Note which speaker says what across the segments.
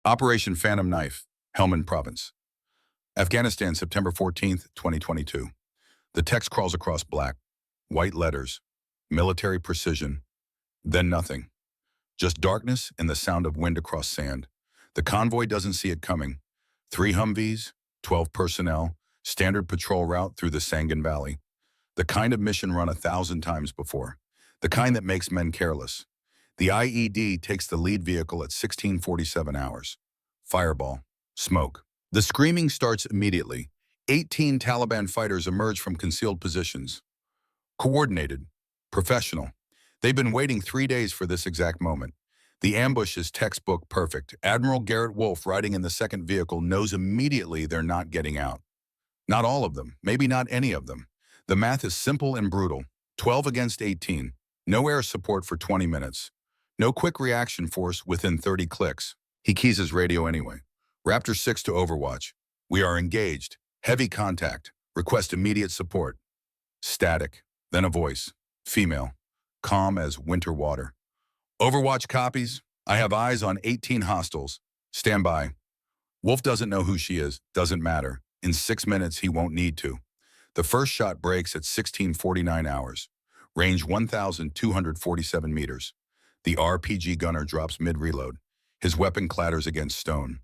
Speaker 1: Operation Phantom Knife, Helmand Province. Afghanistan, September 14th, 2022. The text crawls across black, white letters, military precision, then nothing. Just darkness and the sound of wind across sand. The convoy doesn't see it coming. 3 Humvees, 12 personnel, standard patrol route through the Sangin Valley. The kind of mission run 1,000 times before. The kind that makes men careless. The IED takes the lead vehicle at 16:47 hours. Fireball. Smoke. The screaming starts immediately. 18 Taliban fighters emerge from concealed positions. Coordinated. Professional. They've been waiting 3 days for this exact moment. The ambush is textbook perfect. Admiral Garrett Wolfe, riding in the second vehicle, knows immediately they're not getting out. Not all of them. Maybe not any of them. The math is simple and brutal. 12 against 18. No air support for 20 minutes. No quick reaction force within 30 clicks. He keys his radio anyway. Raptor 6 to Overwatch. We are engaged. Heavy contact. Request immediate support. Static. Then a voice. Female. Calm as winter water. Overwatch copies. I have eyes on 18 hostiles. Stand by. Wolf doesn't know who she is. Doesn't matter. In 6 minutes, he won't need to. The first shot breaks at 16:49 hours. Range 1,247 meters. The RPG gunner drops mid-reload. His weapon clatters against stone.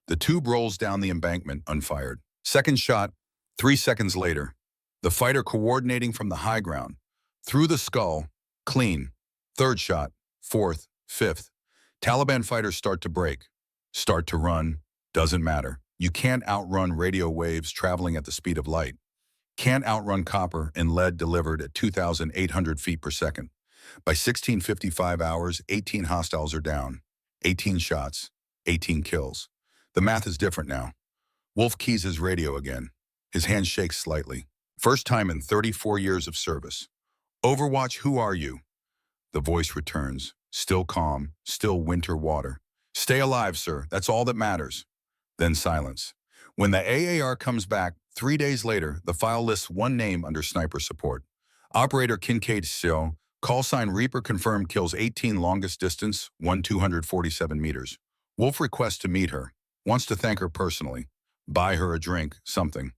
Speaker 1: The tube rolls down the embankment unfired. Second shot, 3 seconds later. The fighter coordinating from the high ground. Through the skull, clean. Third shot, fourth, fifth. Taliban fighters start to break. Start to run, doesn't matter. You can't outrun radio waves traveling at the speed of light. Can't outrun copper and lead delivered at 2,800 feet per second. By 16:55 hours, 18 hostiles are down. 18 shots, 18 kills. The math is different now. Wolf keys his radio again. His hand shakes slightly. First time in 34 years of service. Overwatch, who are you? The voice returns. Still calm, still winter water. Stay alive, sir. That's all that matters. Then silence. When the AAR comes back, 3 days later, the file lists one name under sniper support. Operator Kincaid Seo. Call sign Reaper confirmed, kills 18 longest distance, 1,247 meters. Wolf requests to meet her, wants to thank her personally, buy her a drink, something.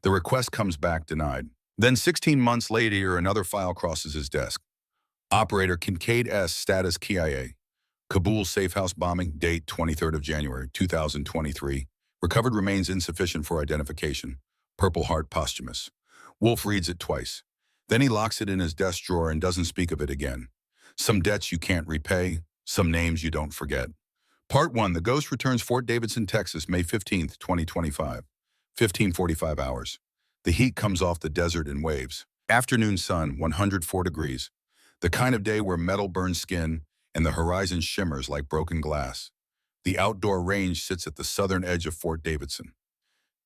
Speaker 1: The request comes back denied. Then 16 months later, another file crosses his desk. Operator Kincaid S. Status KIA. Kabul safe house bombing, date 23rd of January, 2023. Recovered remains insufficient for identification. Purple Heart posthumous. Wolf reads it twice. Then he locks it in his desk drawer and doesn't speak of it again. Some debts you can't repay, some names you don't forget. Part 1, The Ghost returns Fort Davidson, Texas, May 15th, 2025. 15:45 hours. The heat comes off the desert in waves. Afternoon sun, 104 degrees. The kind of day where metal burns skin and the horizon shimmers like broken glass. The outdoor range sits at the southern edge of Fort Davidson.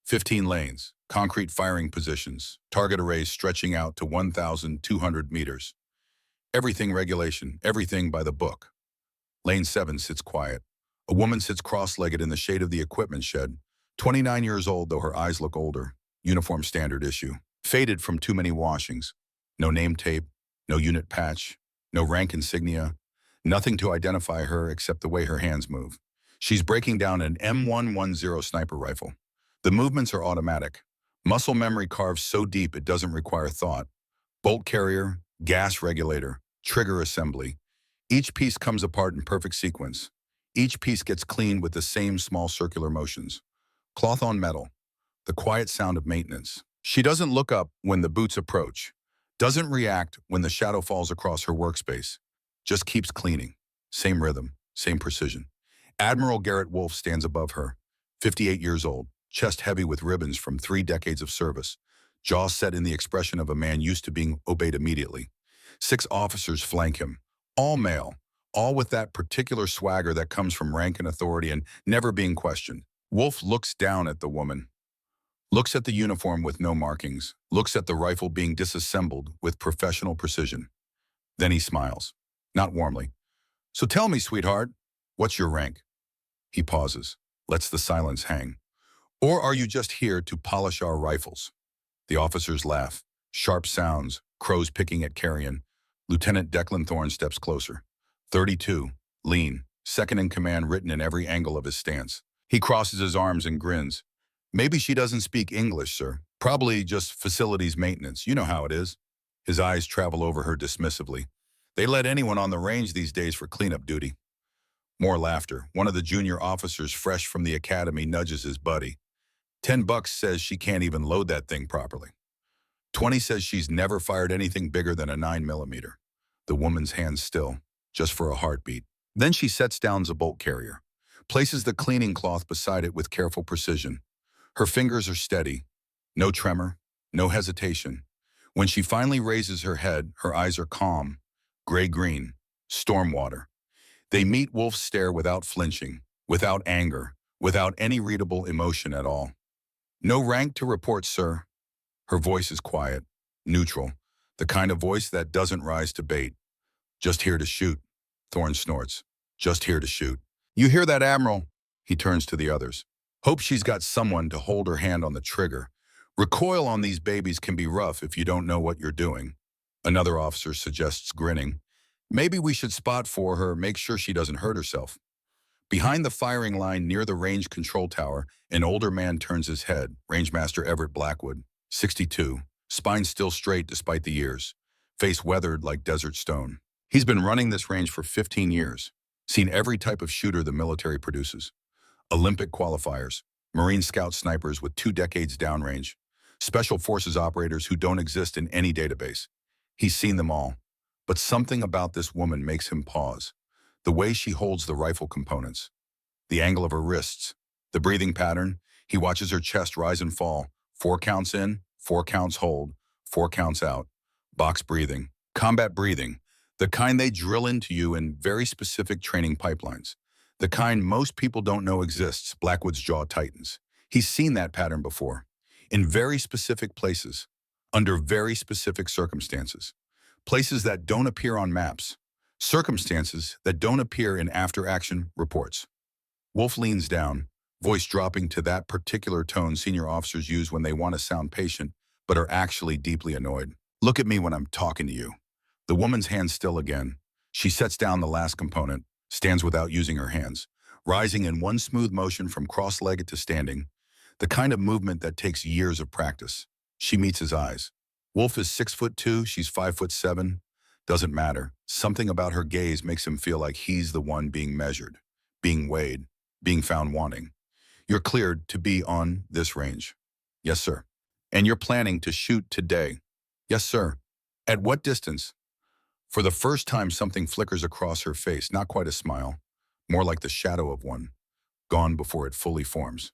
Speaker 1: 15 lanes, concrete firing positions, target arrays stretching out to 1,200 meters. Everything regulation, everything by the book. Lane 7 sits quiet. A woman sits cross-legged in the shade of the equipment shed, 29 years old though her eyes look older. Uniform standard issue. Faded from too many washings. No name tape, no unit patch, no rank insignia, nothing to identify her except the way her hands move. She's breaking down an M110 sniper rifle. The movements are automatic. Muscle memory carved so deep it doesn't require thought. Bolt carrier, gas regulator, trigger assembly. Each piece comes apart in perfect sequence. Each piece gets cleaned with the same small circular motions. Cloth on metal. The quiet sound of maintenance. She doesn't look up when the boots approach. Doesn't react when the shadow falls across her workspace. Just keeps cleaning. Same rhythm, same precision. Admiral Garrett Wolfe stands above her. 58 years old. Chest heavy with ribbons from 3 decades of service. Jaw set in the expression of a man used to being obeyed immediately. 6 officers flank him. All male. All with that particular swagger that comes from rank and authority and never being questioned. Wolfe looks down at the woman. Looks at the uniform with no markings. Looks at the rifle being disassembled with professional precision. Then he smiles. Not warmly. So tell me, sweetheart, what's your rank? He pauses. Lets the silence hang. Or are you just here to polish our rifles? The officers laugh. Sharp sounds, crows picking at carrion. Lieutenant Declan Thorne steps closer. 32, lean, second in command written in every angle of his stance. He crosses his arms and grins. Maybe she doesn't speak English, sir. Probably just facilities maintenance. You know how it is. His eyes travel over her dismissively. They let anyone on the range these days for cleanup duty. More laughter. One of the junior officers fresh from the academy nudges his buddy. $10 says she can't even load that thing properly. 20 says she's never fired anything bigger than a 9mm. The woman's hands still, just for a heartbeat. Then she sets down the bolt carrier, places the cleaning cloth beside it with careful precision. Her fingers are steady, no tremor, no hesitation. When she finally raises her head, her eyes are calm, gray-green, storm water. They meet Wolf's stare without flinching, without anger, without any readable emotion at all. No rank to report, sir. Her voice is quiet, neutral, the kind of voice that doesn't rise to bait. Just here to shoot, Thorne snorts. Just here to shoot. You hear that, Admiral? He turns to the others. Hope she's got someone to hold her hand on the trigger. Recoil on these babies can be rough if you don't know what you're doing. Another officer suggests, grinning. Maybe we should spot for her, make sure she doesn't hurt herself. Behind the firing line near the range control tower, an older man turns his head, Rangemaster Everett Blackwood, 62, spine still straight despite the years, face weathered like desert stone. He's been running this range for 15 years, seen every type of shooter the military produces. Olympic qualifiers, Marine Scout snipers with 2 decades downrange, Special Forces operators who don't exist in any database. He's seen them all. But something about this woman makes him pause. The way she holds the rifle components, the angle of her wrists, the breathing pattern. He watches her chest rise and fall. 4 counts in, 4 counts hold, 4 counts out. Box breathing, combat breathing, the kind they drill into you in very specific training pipelines. The kind most people don't know exists. Blackwood's jaw tightens. He's seen that pattern before, in very specific places, under very specific circumstances. Places that don't appear on maps, circumstances that don't appear in after-action reports. Wolf leans down, voice dropping to that particular tone senior officers use when they want to sound patient, but are actually deeply annoyed. Look at me when I'm talking to you. The woman's hands still again. She sets down the last component, stands without using her hands, rising in one smooth motion from cross-legged to standing, the kind of movement that takes years of practice. She meets his eyes. Wolf is 6'2", she's 5'7". Doesn't matter. Something about her gaze makes him feel like he's the one being measured, being weighed, being found wanting. You're cleared to be on this range. Yes, sir. And you're planning to shoot today. Yes, sir. At what distance? For the first time, something flickers across her face, not quite a smile, more like the shadow of one, gone before it fully forms.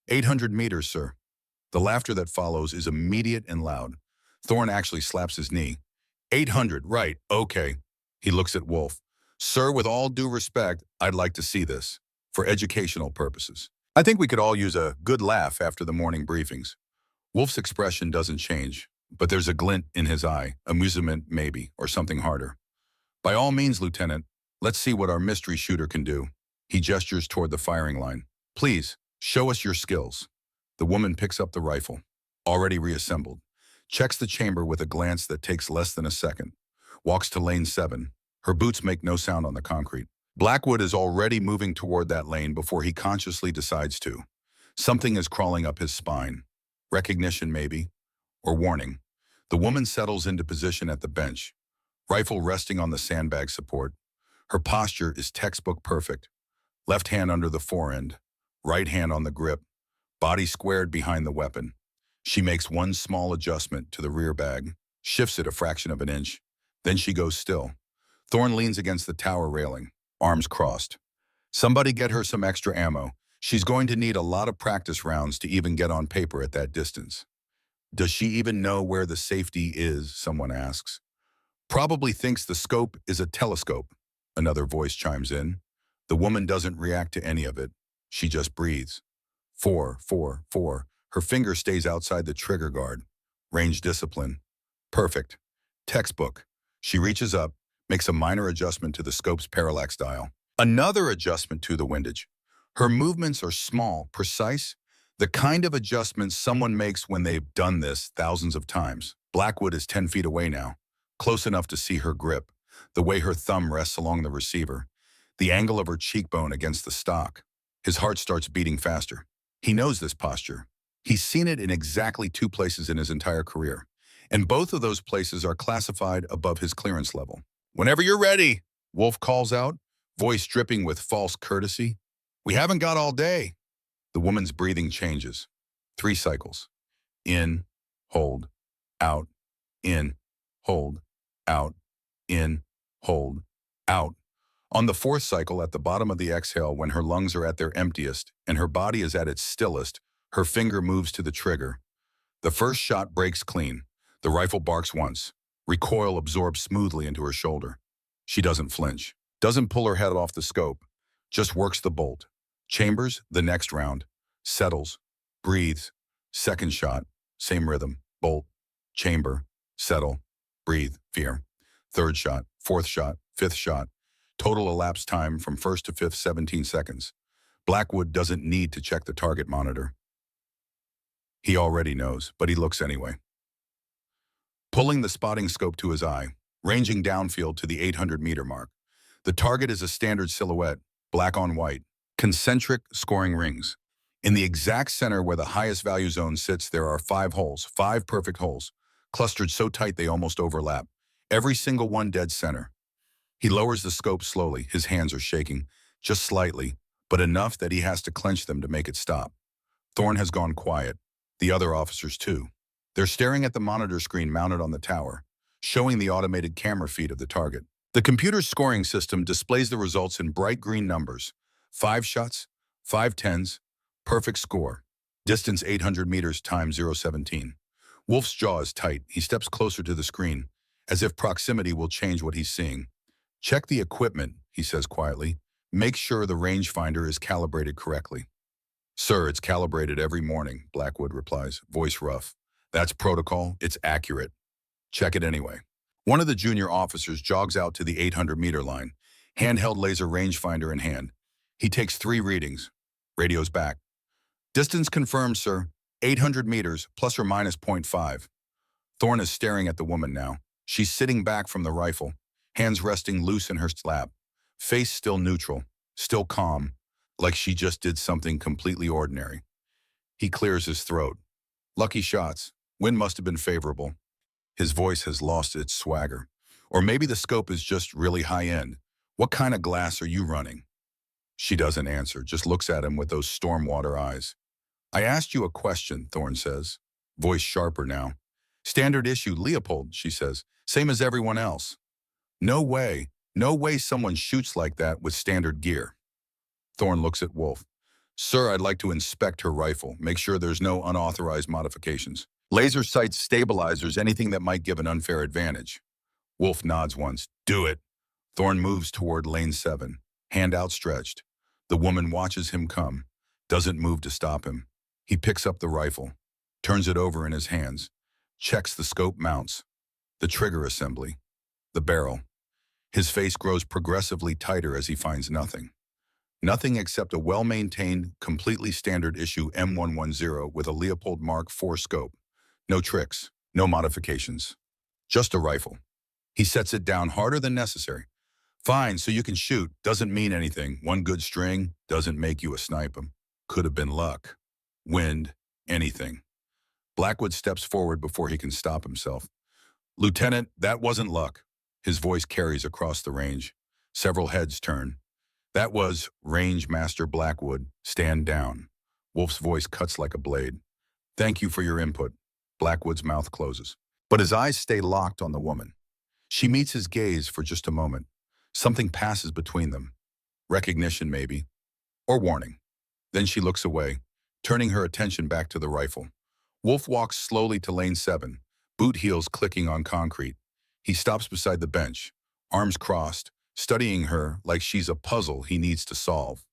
Speaker 1: 800 meters, sir. The laughter that follows is immediate and loud. Thorne actually slaps his knee. 800, right, okay. He looks at Wolf. Sir, with all due respect, I'd like to see this, for educational purposes. I think we could all use a good laugh after the morning briefings. Wolf's expression doesn't change, but there's a glint in his eye, amusement maybe, or something harder. By all means, Lieutenant, let's see what our mystery shooter can do. He gestures toward the firing line. Please, show us your skills. The woman picks up the rifle, already reassembled, checks the chamber with a glance that takes less than a second, walks to lane 7. Her boots make no sound on the concrete. Blackwood is already moving toward that lane before he consciously decides to. Something is crawling up his spine. Recognition, maybe, or warning. The woman settles into position at the bench, rifle resting on the sandbag support. Her posture is textbook perfect. Left hand under the forend, right hand on the grip, body squared behind the weapon. She makes one small adjustment to the rear bag, shifts it a fraction of an inch. Then she goes still. Thorne leans against the tower railing, arms crossed. Somebody get her some extra ammo. She's going to need a lot of practice rounds to even get on paper at that distance. Does she even know where the safety is, someone asks. Probably thinks the scope is a telescope, another voice chimes in. The woman doesn't react to any of it. She just breathes. 4, 4, 4. Her finger stays outside the trigger guard. Range discipline. Perfect. Textbook. She reaches up, makes a minor adjustment to the scope's parallax dial. Another adjustment to the windage. Her movements are small, precise, the kind of adjustments someone makes when they've done this thousands of times. Blackwood is 10 feet away now, close enough to see her grip, the way her thumb rests along the receiver. the angle of her cheekbone against the stock. His heart starts beating faster. He knows this posture. He's seen it in exactly 2 places in his entire career, and both of those places are classified above his clearance level. "Whenever you're ready," Wolf calls out, voice dripping with false courtesy. "We haven't got all day." The woman's breathing changes. 3 cycles. In, hold, out, in, hold, out, in, hold, out. On the 4th cycle, at the bottom of the exhale, when her lungs are at their emptiest and her body is at its stillest, her finger moves to the trigger. The first shot breaks clean. The rifle barks once. Recoil absorbs smoothly into her shoulder. She doesn't flinch, doesn't pull her head off the scope, just works the bolt. Chambers the next round, settles, breathes. Second shot, same rhythm, bolt, chamber, settle, breathe, fear. Third shot, 4th shot, 5th shot. Total elapsed time from 1st to 5th, 17 seconds. Blackwood doesn't need to check the target monitor. He already knows, but he looks anyway. Pulling the spotting scope to his eye, ranging downfield to the 800-meter mark. The target is a standard silhouette, black on white, concentric scoring rings. In the exact center where the highest value zone sits, there are 5 holes, 5 perfect holes, clustered so tight they almost overlap, every single one dead center. He lowers the scope slowly. His hands are shaking, just slightly, but enough that he has to clench them to make it stop. Thorne has gone quiet. The other officers, too. They're staring at the monitor screen mounted on the tower, showing the automated camera feed of the target. The computer's scoring system displays the results in bright green numbers. 5 shots, 5 tens, perfect score. Distance 800 meters times 0.17. Wolf's jaw is tight. He steps closer to the screen, as if proximity will change what he's seeing. "Check the equipment," he says quietly. "Make sure the rangefinder is calibrated correctly." "Sir, it's calibrated every morning," Blackwood replies, voice rough. "That's protocol. It's accurate. Check it anyway." One of the junior officers jogs out to the 800-meter line, handheld laser rangefinder in hand. He takes 3 readings. Radio's back. "Distance confirmed, sir. 800 meters, plus or minus .5. Thorne is staring at the woman now. She's sitting back from the rifle, hands resting loose in her lap, face still neutral, still calm, like she just did something completely ordinary. He clears his throat. "Lucky shots. Wind must have been favorable." His voice has lost its swagger. "Or maybe the scope is just really high-end. What kind of glass are you running?" She doesn't answer, just looks at him with those stormwater eyes. "I asked you a question," Thorne says, voice sharper now. "Standard issue Leopold," she says, "same as everyone else." No way someone shoots like that with standard gear." Thorne looks at Wolf. "Sir, I'd like to inspect her rifle, make sure there's no unauthorized modifications. Laser sights, stabilizers, anything that might give an unfair advantage." Wolf nods once. "Do it." Thorne moves toward lane 7, hand outstretched. The woman watches him come, doesn't move to stop him. He picks up the rifle, turns it over in his hands, checks the scope mounts, the trigger assembly, the barrel. His face grows progressively tighter as he finds nothing. Nothing except a well-maintained, completely standard issue M110 with a Leopold Mark IV scope. No tricks, no modifications. Just a rifle. He sets it down harder than necessary. "Fine, so you can shoot. Doesn't mean anything. One good string doesn't make you a sniper. Could have been luck. Wind. Anything." Blackwood steps forward before he can stop himself. "Lieutenant, that wasn't luck." His voice carries across the range. Several heads turn. "That was Range Master Blackwood. Stand down." Wolf's voice cuts like a blade. "Thank you for your input." Blackwood's mouth closes, but his eyes stay locked on the woman. She meets his gaze for just a moment. Something passes between them. Recognition, maybe. Or warning. Then she looks away, turning her attention back to the rifle. Wolf walks slowly to lane 7, boot heels clicking on concrete. He stops beside the bench, arms crossed, studying her like she's a puzzle he needs to solve.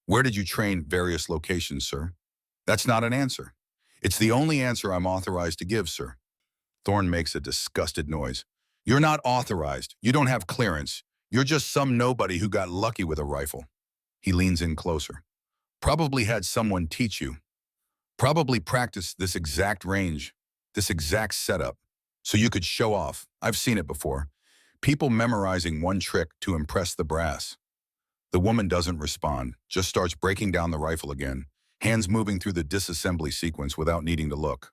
Speaker 1: "Where did you train?" "Various locations, sir." "That's not an answer." "It's the only answer I'm authorized to give, sir." Thorne makes a disgusted noise. "You're not authorized. You don't have clearance. You're just some nobody who got lucky with a rifle." He leans in closer. "Probably had someone teach you. Probably practiced this exact range, this exact setup, so you could show off. I've seen it before. People memorizing one trick to impress the brass." The woman doesn't respond, just starts breaking down the rifle again, hands moving through the disassembly sequence without needing to look.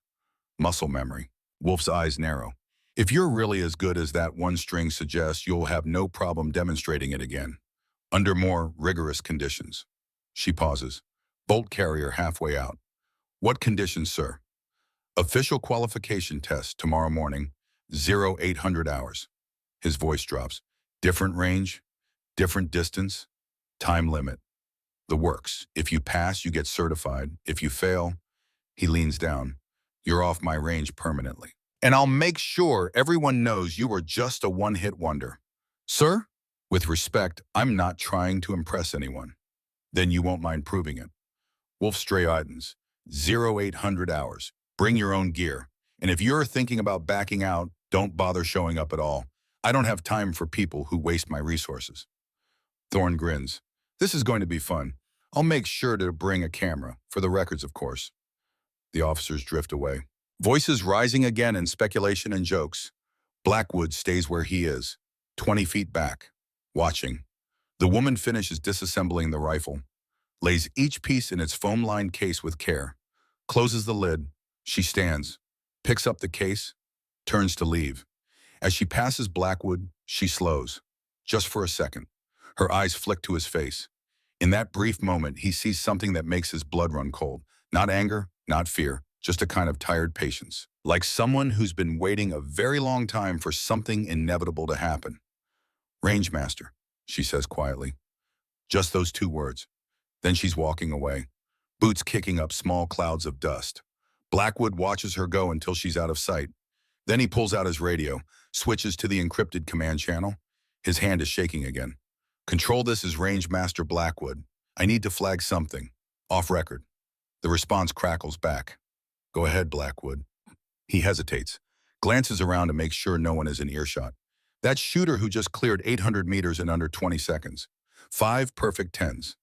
Speaker 1: Muscle memory. Wolf's eyes narrow. If you're really as good as that one string suggests, you'll have no problem demonstrating it again. Under more rigorous conditions. She pauses. Bolt carrier halfway out. What conditions, sir? Official qualification test tomorrow morning, 0800 hours. His voice drops. Different range, different distance, time limit. The works. If you pass, you get certified. If you fail, he leans down. You're off my range permanently. And I'll make sure everyone knows you were just a one-hit wonder. Sir, with respect, I'm not trying to impress anyone. Then you won't mind proving it. Wolf straightens. 0800 hours. Bring your own gear. And if you're thinking about backing out, don't bother showing up at all. I don't have time for people who waste my resources. Thorne grins. This is going to be fun. I'll make sure to bring a camera, for the records, of course. The officers drift away. Voices rising again in speculation and jokes. Blackwood stays where he is, 20 feet back, watching. The woman finishes disassembling the rifle, lays each piece in its foam-lined case with care, closes the lid. She stands, picks up the case, turns to leave. As she passes Blackwood, she slows, just for a second. Her eyes flick to his face. In that brief moment, he sees something that makes his blood run cold. Not anger, not fear, just a kind of tired patience. Like someone who's been waiting a very long time for something inevitable to happen. Rangemaster, she says quietly. Just those two words. Then she's walking away, boots kicking up small clouds of dust. Blackwood watches her go until she's out of sight. Then he pulls out his radio, switches to the encrypted command channel. His hand is shaking again. Control, this is Rangemaster Blackwood. I need to flag something. Off record. The response crackles back. Go ahead, Blackwood. He hesitates, glances around to make sure no one is in earshot. That shooter who just cleared 800 meters in under 20 seconds. 5 perfect tens.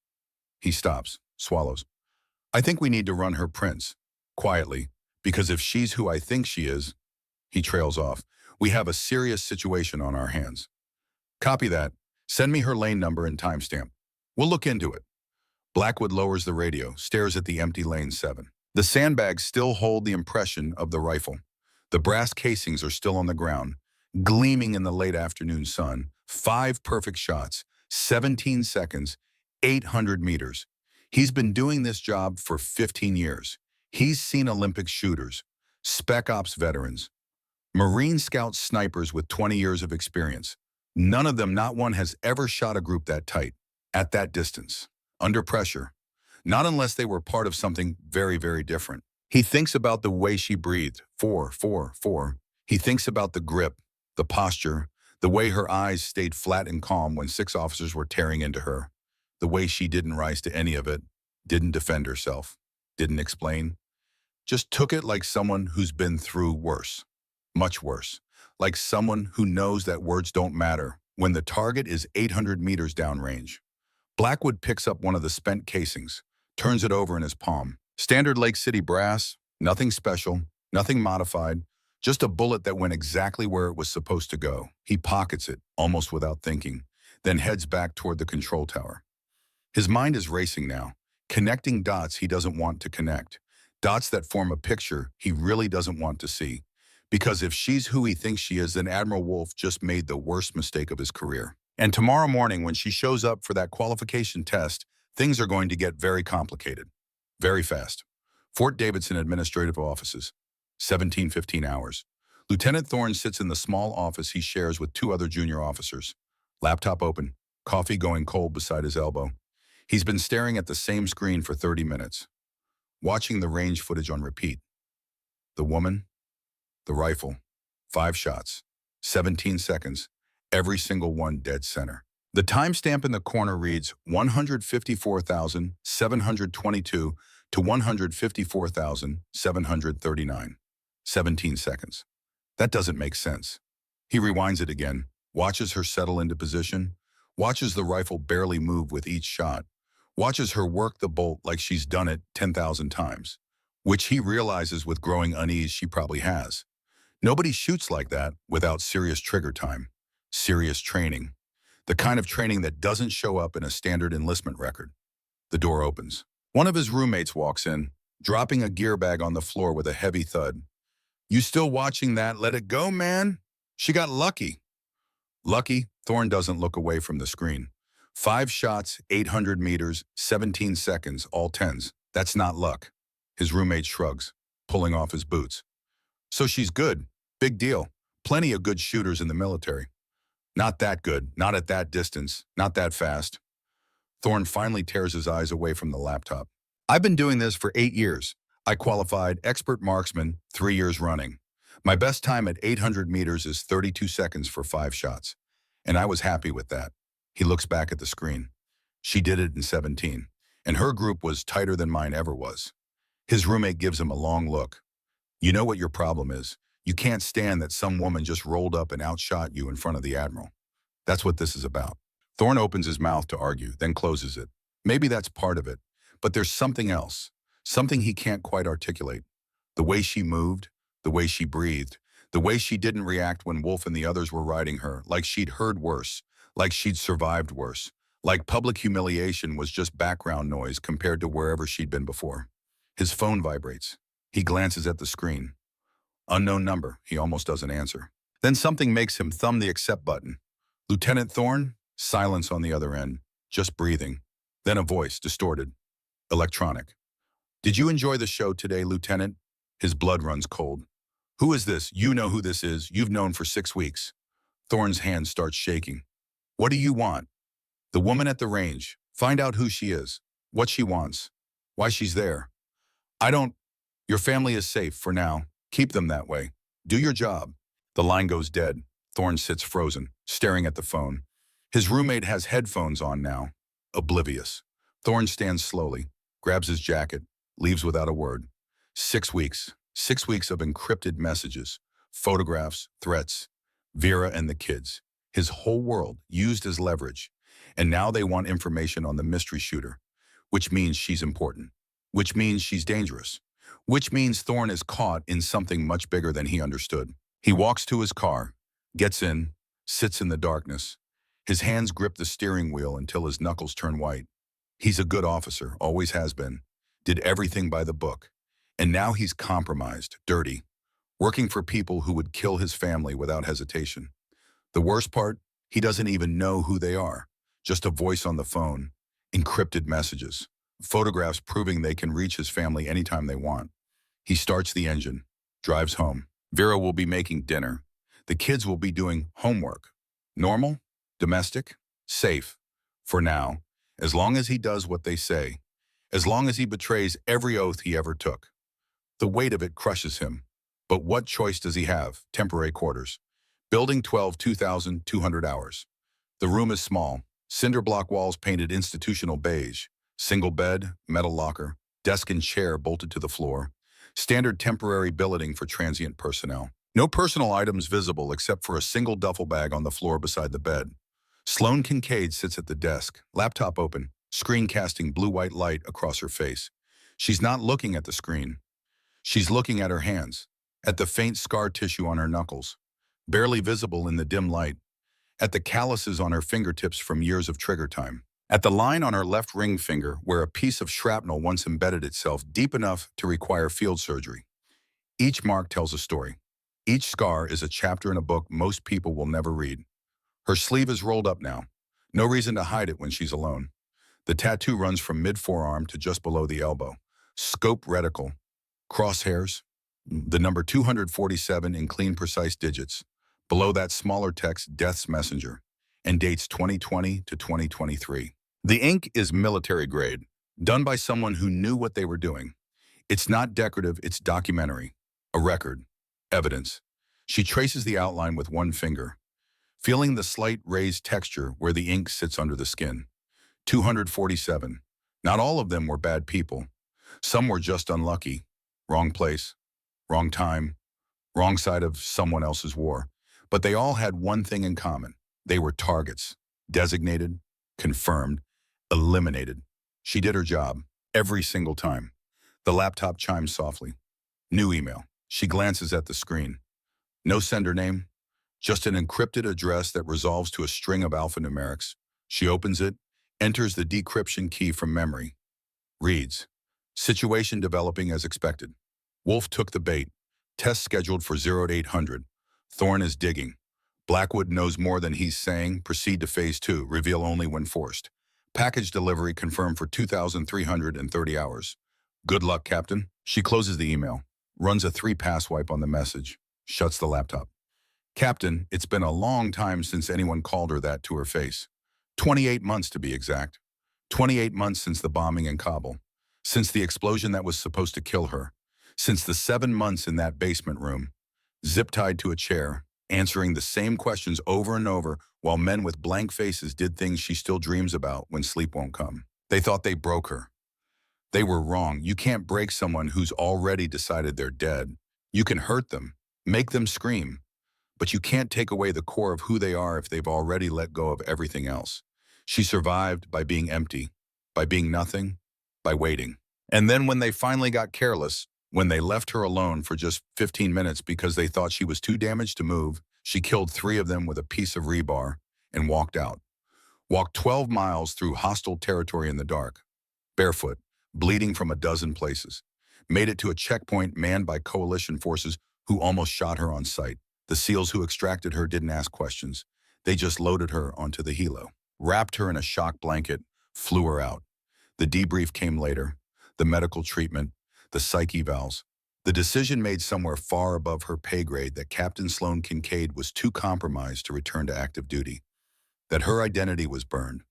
Speaker 1: He stops, swallows. I think we need to run her prints. Quietly, because if she's who I think she is, he trails off. We have a serious situation on our hands. Copy that. Send me her lane number and timestamp. We'll look into it. Blackwood lowers the radio, stares at the empty lane 7. The sandbags still hold the impression of the rifle. The brass casings are still on the ground, gleaming in the late afternoon sun. 5 perfect shots, 17 seconds, 800 meters. He's been doing this job for 15 years. He's seen Olympic shooters, Spec Ops veterans, Marine Scout snipers with 20 years of experience. None of them, not one, has ever shot a group that tight, at that distance, under pressure. Not unless they were part of something very, very different. He thinks about the way she breathed, 4, 4, 4. He thinks about the grip, the posture, the way her eyes stayed flat and calm when 6 officers were tearing into her, the way she didn't rise to any of it, didn't defend herself, didn't explain, just took it like someone who's been through worse, much worse, like someone who knows that words don't matter when the target is 800 meters downrange. Blackwood picks up one of the spent casings, turns it over in his palm. Standard Lake City brass, nothing special, nothing modified, just a bullet that went exactly where it was supposed to go. He pockets it, almost without thinking, then heads back toward the control tower. His mind is racing now, connecting dots he doesn't want to connect, dots that form a picture he really doesn't want to see. Because if she's who he thinks she is, then Admiral Wolf just made the worst mistake of his career. And tomorrow morning, when she shows up for that qualification test, things are going to get very complicated, very fast. Fort Davidson Administrative Offices, 17:15 hours. Lieutenant Thorne sits in the small office he shares with 2 other junior officers. Laptop open, coffee going cold beside his elbow. He's been staring at the same screen for 30 minutes, watching the range footage on repeat. The woman, the rifle, 5 shots, 17 seconds, every single one dead center. The timestamp in the corner reads 154,722 to 154,739. 17 seconds. That doesn't make sense. He rewinds it again, watches her settle into position, watches the rifle barely move with each shot, watches her work the bolt like she's done it 10,000 times, which he realizes with growing unease she probably has. Nobody shoots like that without serious trigger time, serious training. The kind of training that doesn't show up in a standard enlistment record. The door opens. One of his roommates walks in, dropping a gear bag on the floor with a heavy thud. "You still watching that? Let it go, man." "She got lucky." Lucky? Thorne doesn't look away from the screen. 5 shots, 800 meters, 17 seconds, all tens. That's not luck. His roommate shrugs, pulling off his boots. "So she's good. Big deal. Plenty of good shooters in the military." "Not that good. Not at that distance. Not that fast." Thorne finally tears his eyes away from the laptop. "I've been doing this for 8 years. I qualified expert marksman 3 years running. My best time at 800 meters is 32 seconds for 5 shots. And I was happy with that." He looks back at the screen. "She did it in 17. And her group was tighter than mine ever was." His roommate gives him a long look. "You know what your problem is. You can't stand that some woman just rolled up and outshot you in front of the Admiral. That's what this is about." Thorne opens his mouth to argue, then closes it. Maybe that's part of it. But there's something else. Something he can't quite articulate. The way she moved, the way she breathed, the way she didn't react when Wolf and the others were riding her, like she'd heard worse, like she'd survived worse, like public humiliation was just background noise compared to wherever she'd been before. His phone vibrates. He glances at the screen. Unknown number. He almost doesn't answer. Then something makes him thumb the accept button. "Lieutenant Thorne?" Silence on the other end, just breathing. Then a voice, distorted, electronic. "Did you enjoy the show today, Lieutenant?" His blood runs cold. "Who is this? You know who this is. You've known for 6 weeks. Thorne's hand starts shaking. "What do you want?" "The woman at the range. Find out who she is, what she wants, why she's there." "I don't. Your family is safe for now. Keep them that way. Do your job." The line goes dead. Thorne sits frozen, staring at the phone. His roommate has headphones on now, oblivious. Thorne stands slowly, grabs his jacket, leaves without a word. 6 weeks. 6 weeks of encrypted messages, photographs, threats. Vera and the kids. His whole world used as leverage. And now they want information on the mystery shooter, which means she's important, which means she's dangerous, which means Thorne is caught in something much bigger than he understood. He walks to his car, gets in, sits in the darkness. His hands grip the steering wheel until his knuckles turn white. He's a good officer, always has been. Did everything by the book. And now he's compromised, dirty, working for people who would kill his family without hesitation. The worst part, he doesn't even know who they are. Just a voice on the phone, encrypted messages, photographs proving they can reach his family anytime they want. He starts the engine, drives home. Vera will be making dinner. The kids will be doing homework. Normal? Domestic? Safe. For now. As long as he does what they say. As long as he betrays every oath he ever took. The weight of it crushes him. But what choice does he have? Temporary quarters. Building 12, 2,200 hours. The room is small. Cinder block walls painted institutional beige. Single bed, metal locker, desk and chair bolted to the floor. Standard temporary billeting for transient personnel. No personal items visible except for a single duffel bag on the floor beside the bed. Sloane Kincaid sits at the desk, laptop open, screen casting blue-white light across her face. She's not looking at the screen. She's looking at her hands, at the faint scar tissue on her knuckles, barely visible in the dim light, at the calluses on her fingertips from years of trigger time, at the line on her left ring finger where a piece of shrapnel once embedded itself deep enough to require field surgery. Each mark tells a story. Each scar is a chapter in a book most people will never read. Her sleeve is rolled up now. No reason to hide it when she's alone. The tattoo runs from mid-forearm to just below the elbow. Scope reticle. Crosshairs. The number 247 in clean, precise digits. Below that smaller text, Death's Messenger. And dates 2020 to 2023. The ink is military grade, done by someone who knew what they were doing. It's not decorative, it's documentary. A record. Evidence. She traces the outline with one finger, feeling the slight raised texture where the ink sits under the skin. 247. Not all of them were bad people. Some were just unlucky. Wrong place, wrong time, wrong side of someone else's war. But they all had one thing in common. They were targets. Designated, confirmed, eliminated. She did her job, every single time. The laptop chimes softly. New email. She glances at the screen. No sender name, Just an encrypted address that resolves to a string of alphanumerics. She opens it, enters the decryption key from memory, reads, "Situation developing as expected. Wolf took the bait. Test scheduled for 0 to 800. Thorne is digging. Blackwood knows more than he's saying. Proceed to phase 2. Reveal only when forced. Package delivery confirmed for 2,330 hours. Good luck, Captain." She closes the email, runs a 3-pass wipe on the message, shuts the laptop. "Captain, it's been a long time since anyone called her that to her face. 28 months to be exact. 28 months since the bombing in Kabul. Since the explosion that was supposed to kill her. Since the 7 months in that basement room, zip-tied to a chair, answering the same questions over and over while men with blank faces did things she still dreams about when sleep won't come. They thought they broke her. They were wrong. You can't break someone who's already decided they're dead. You can hurt them, make them scream, but you can't take away the core of who they are if they've already let go of everything else. She survived by being empty, by being nothing, by waiting. And then when they finally got careless, when they left her alone for just 15 minutes because they thought she was too damaged to move, she killed 3 of them with a piece of rebar and walked out. Walked 12 miles through hostile territory in the dark, barefoot, bleeding from a dozen places. Made it to a checkpoint manned by coalition forces who almost shot her on sight. The SEALs who extracted her didn't ask questions. They just loaded her onto the helo, wrapped her in a shock blanket, flew her out. The debrief came later, the medical treatment, the psych evals. The decision made somewhere far above her pay grade that Captain Sloan Kincaid was too compromised to return to active duty, that her identity was burned,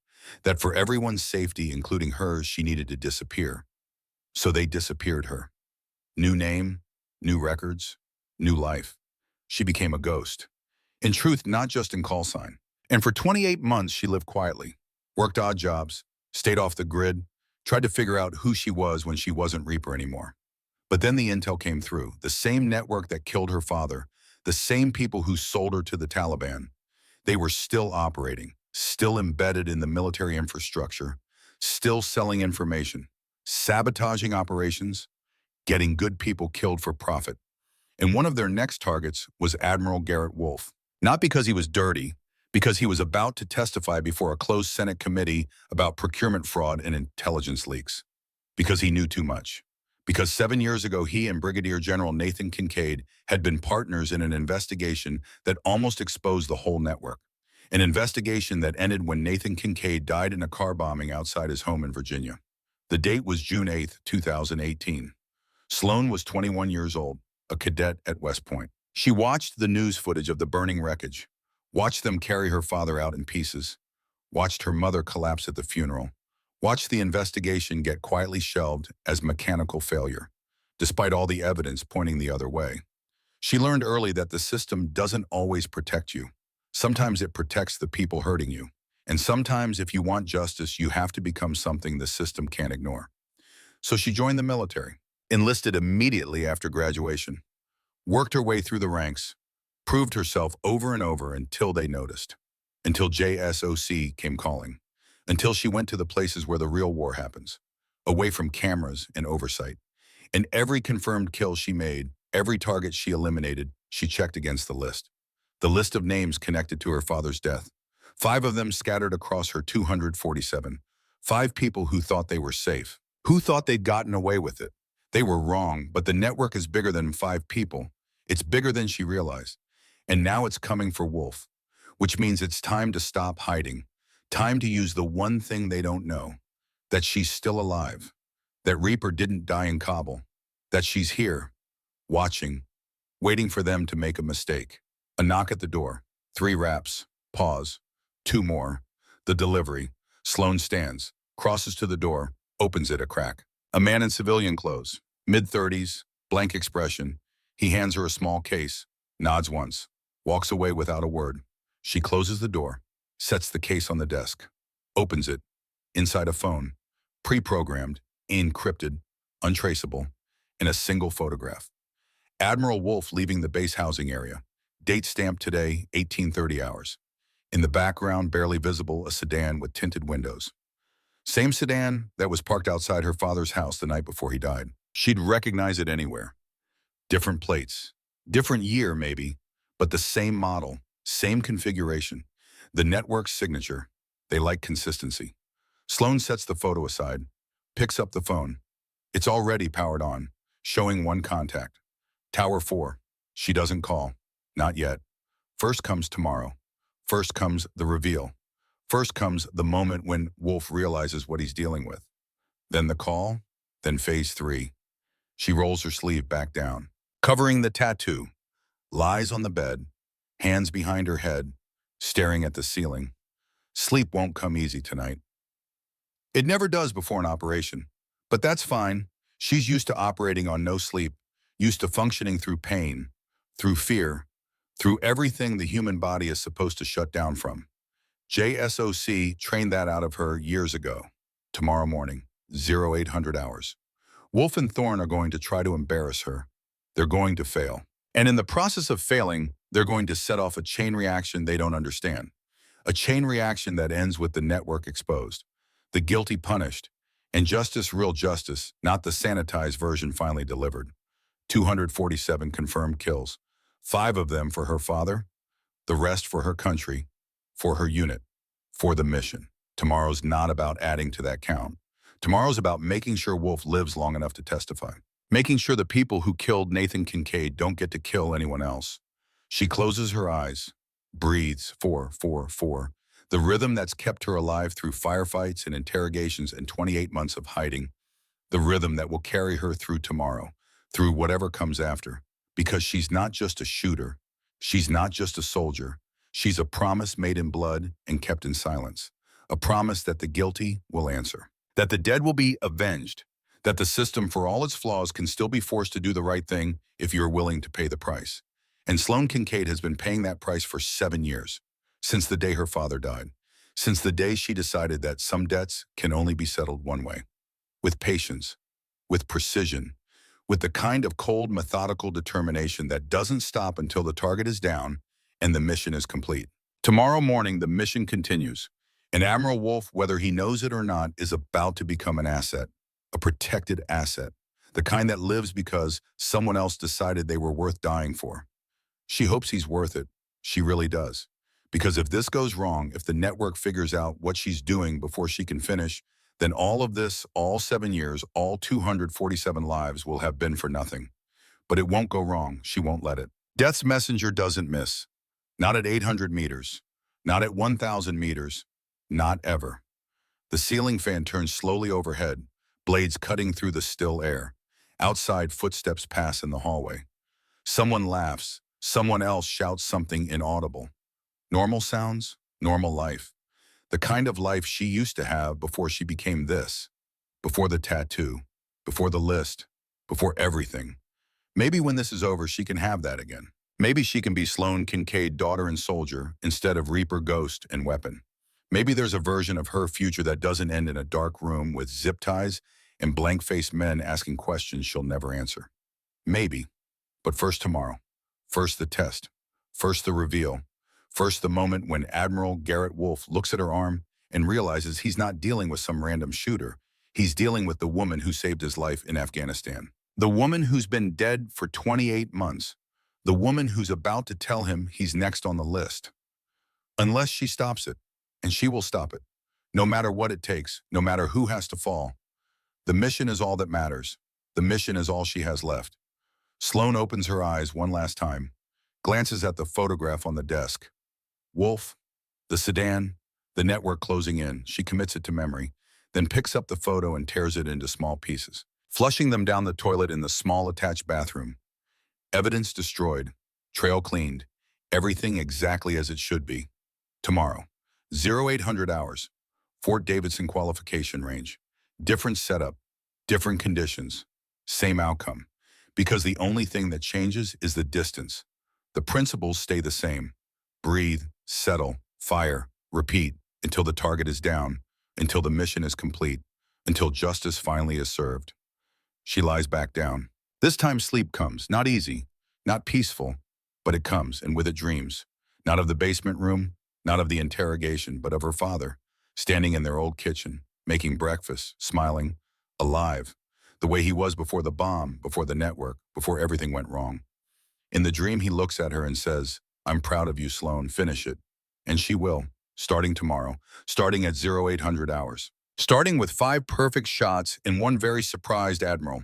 Speaker 1: that for everyone's safety, including hers, she needed to disappear. So they disappeared her. New name, new records, new life. She became a ghost. In truth, not just in call sign. And for 28 months, she lived quietly, worked odd jobs, stayed off the grid, tried to figure out who she was when she wasn't Reaper anymore. But then the intel came through, the same network that killed her father, the same people who sold her to the Taliban. They were still operating, still embedded in the military infrastructure, still selling information, sabotaging operations, getting good people killed for profit. And one of their next targets was Admiral Garrett Wolfe. Not because he was dirty, because he was about to testify before a closed Senate committee about procurement fraud and intelligence leaks. Because he knew too much. Because 7 years ago, he and Brigadier General Nathan Kincaid had been partners in an investigation that almost exposed the whole network. An investigation that ended when Nathan Kincaid died in a car bombing outside his home in Virginia. The date was June 8, 2018. Sloan was 21 years old, a cadet at West Point. She watched the news footage of the burning wreckage, watched them carry her father out in pieces, watched her mother collapse at the funeral, watched the investigation get quietly shelved as mechanical failure, despite all the evidence pointing the other way. She learned early that the system doesn't always protect you. Sometimes it protects the people hurting you. And sometimes if you want justice, you have to become something the system can't ignore. So she joined the military, enlisted immediately after graduation, worked her way through the ranks, proved herself over and over until they noticed, until JSOC came calling, until she went to the places where the real war happens, away from cameras and oversight. And every confirmed kill she made, every target she eliminated, she checked against the list of names connected to her father's death. 5 of them scattered across her 247. 5 people who thought they were safe, who thought they'd gotten away with it. They were wrong, but the network is bigger than 5 people. It's bigger than she realized. And now it's coming for Wolfe, which means it's time to stop hiding, time to use the one thing they don't know, that she's still alive, that Reaper didn't die in Kabul, that she's here, watching, waiting for them to make a mistake. A knock at the door, 3 raps, pause, 2 more, the delivery. Sloan stands, crosses to the door, opens it a crack. A man in civilian clothes, mid-30s, blank expression. He hands her a small case, nods once, walks away without a word. She closes the door, sets the case on the desk, opens it. Inside a phone, pre-programmed, encrypted, untraceable, in a single photograph. Admiral Wolfe leaving the base housing area. Date stamped today, 1830 hours. In the background, barely visible, a sedan with tinted windows. Same sedan that was parked outside her father's house the night before he died. She'd recognize it anywhere. Different plates. Different year, maybe, but the same model, Same configuration. The network's signature. They like consistency. Sloan sets the photo aside, picks up the phone. It's already powered on, showing one contact. Tower 4. She doesn't call. Not yet. First comes tomorrow. First comes the reveal. First comes the moment when Wolf realizes what he's dealing with. Then the call, then phase 3. She rolls her sleeve back down, covering the tattoo, lies on the bed, hands behind her head, staring at the ceiling. Sleep won't come easy tonight. It never does before an operation, but that's fine. She's used to operating on no sleep, used to functioning through pain, through fear, through everything the human body is supposed to shut down from. JSOC trained that out of her years ago. Tomorrow morning, 0800 hours. Wolf and Thorne are going to try to embarrass her. They're going to fail. And in the process of failing, they're going to set off a chain reaction they don't understand. A chain reaction that ends with the network exposed, the guilty punished, and justice, real justice, not the sanitized version finally delivered. 247 confirmed kills, 5 of them for her father, the rest for her country, for her unit, for the mission. Tomorrow's not about adding to that count. Tomorrow's about making sure Wolf lives long enough to testify. Making sure the people who killed Nathan Kincaid don't get to kill anyone else. She closes her eyes, breathes, 4, 4, 4. The rhythm that's kept her alive through firefights and interrogations and 28 months of hiding. The rhythm that will carry her through tomorrow, through whatever comes after. Because she's not just a shooter. She's not just a soldier. She's a promise made in blood and kept in silence. A promise that the guilty will answer. That the dead will be avenged. That the system, for all its flaws, can still be forced to do the right thing if you're willing to pay the price. And Sloan Kincaid has been paying that price for 7 years. Since the day her father died. Since the day she decided that some debts can only be settled one way. With patience. With precision. With the kind of cold, methodical determination that doesn't stop until the target is down and the mission is complete. Tomorrow morning, the mission continues. And Admiral Wolf, whether he knows it or not, is about to become an asset. A protected asset. The kind that lives because someone else decided they were worth dying for. She hopes he's worth it. She really does. Because if this goes wrong, if the network figures out what she's doing before she can finish, then all of this, all 7 years, all 247 lives will have been for nothing. But it won't go wrong. She won't let it. Death's messenger doesn't miss. Not at 800 meters. Not at 1,000 meters. Not ever. The ceiling fan turns slowly overhead, blades cutting through the still air. Outside, footsteps pass in the hallway. Someone laughs. Someone else shouts something inaudible. Normal sounds, normal life. The kind of life she used to have before she became this. Before the tattoo. Before the list. Before everything. Maybe when this is over, she can have that again. Maybe she can be Sloan Kincaid, daughter and soldier, instead of Reaper, ghost, and weapon. Maybe there's a version of her future that doesn't end in a dark room with zip ties and blank-faced men asking questions she'll never answer. Maybe. But first tomorrow. First the test. First the reveal. First the moment when Admiral Garrett Wolf looks at her arm and realizes he's not dealing with some random shooter. He's dealing with the woman who saved his life in Afghanistan. The woman who's been dead for 28 months. The woman who's about to tell him he's next on the list. Unless she stops it. And she will stop it. No matter what it takes, no matter who has to fall. The mission is all that matters. The mission is all she has left. Sloan opens her eyes one last time, glances at the photograph on the desk. Wolf, the sedan, the network closing in. She commits it to memory, then picks up the photo and tears it into small pieces, flushing them down the toilet in the small attached bathroom. Evidence destroyed, trail cleaned, everything exactly as it should be. Tomorrow, 0800 hours, Fort Davidson qualification range. Different setup, different conditions, same outcome. Because the only thing that changes is the distance. The principles stay the same. Breathe, settle, fire, repeat, until the target is down, until the mission is complete, until justice finally is served. She lies back down. This time sleep comes, not easy, not peaceful, but it comes, and with it dreams. Not of the basement room, not of the interrogation, but of her father, standing in their old kitchen, making breakfast, smiling, alive, the way he was before the bomb, before the network, before everything went wrong. In the dream, he looks at her and says, I'm proud of you, Sloan. Finish it. And she will, starting tomorrow, starting at 0800 hours. Starting with 5 perfect shots in one very surprised Admiral.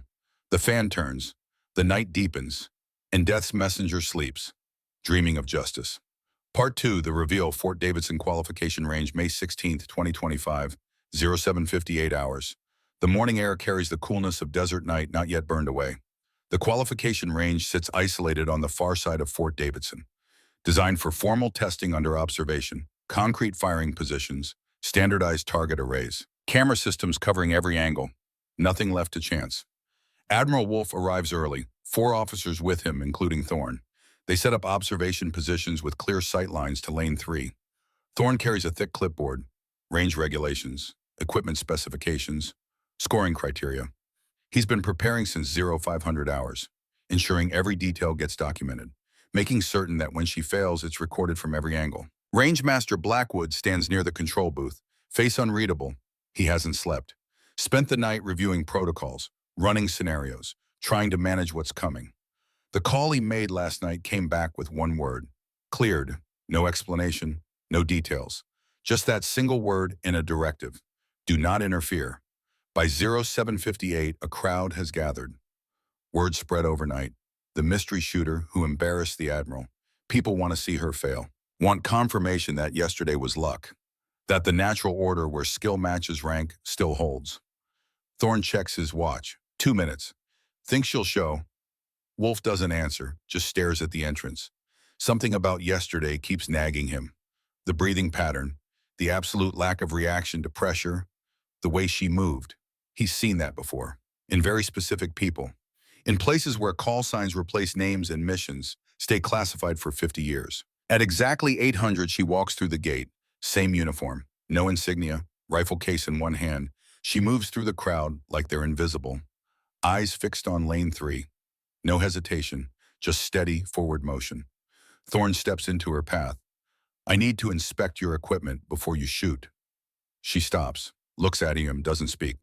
Speaker 1: The fan turns, the night deepens, and Death's messenger sleeps, dreaming of justice. Part 2, the reveal, Fort Davidson qualification range, May 16th, 2025, 0758 hours. The morning air carries the coolness of desert night not yet burned away. The qualification range sits isolated on the far side of Fort Davidson, designed for formal testing under observation, concrete firing positions, standardized target arrays, camera systems covering every angle, nothing left to chance. Admiral Wolf arrives early, 4 officers with him, including Thorne. They set up observation positions with clear sight lines to lane 3. Thorne carries a thick clipboard, range regulations, equipment specifications, scoring criteria. He's been preparing since 0500 hours, ensuring every detail gets documented, making certain that when she fails, it's recorded from every angle. Rangemaster Blackwood stands near the control booth, face unreadable. He hasn't slept. Spent the night reviewing protocols, running scenarios, trying to manage what's coming. The call he made last night came back with one word: cleared. No explanation, no details. Just that single word in a directive: do not interfere. By 0758, a crowd has gathered. Word spread overnight. The mystery shooter who embarrassed the Admiral. People want to see her fail. Want confirmation that yesterday was luck. That the natural order where skill matches rank still holds. Thorne checks his watch. 2 minutes. Thinks she'll show. Wolf doesn't answer, just stares at the entrance. Something about yesterday keeps nagging him. The breathing pattern, the absolute lack of reaction to pressure, the way she moved. He's seen that before. In very specific people. In places where call signs replace names and missions, stay classified for 50 years. At exactly 800, she walks through the gate. Same uniform, no insignia, rifle case in one hand. She moves through the crowd like they're invisible. Eyes fixed on lane 3. No hesitation, just steady forward motion. Thorne steps into her path. I need to inspect your equipment before you shoot. She stops, looks at him, doesn't speak.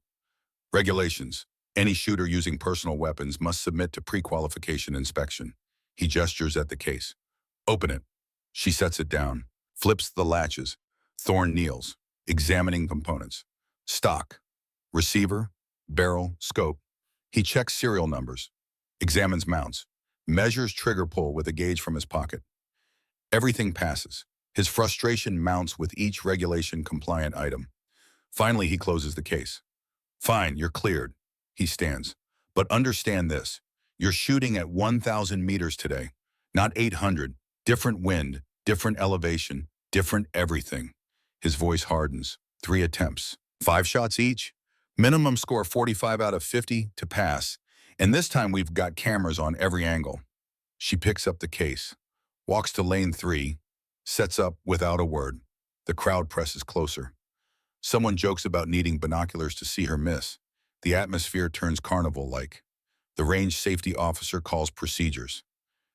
Speaker 1: Regulations. Any shooter using personal weapons must submit to pre-qualification inspection. He gestures at the case. Open it. She sets it down, flips the latches. Thorne kneels, examining components. Stock, receiver, barrel, scope. He checks serial numbers, examines mounts, measures trigger pull with a gauge from his pocket. Everything passes. His frustration mounts with each regulation-compliant item. Finally, he closes the case. Fine, you're cleared. He stands. But understand this. You're shooting at 1,000 meters today, not 800. Different wind, different elevation, different everything. His voice hardens. 3 attempts. 5 shots each. Minimum score 45 out of 50 to pass. And this time we've got cameras on every angle. She picks up the case, walks to lane 3, sets up without a word. The crowd presses closer. Someone jokes about needing binoculars to see her miss. The atmosphere turns carnival-like. The range safety officer calls procedures.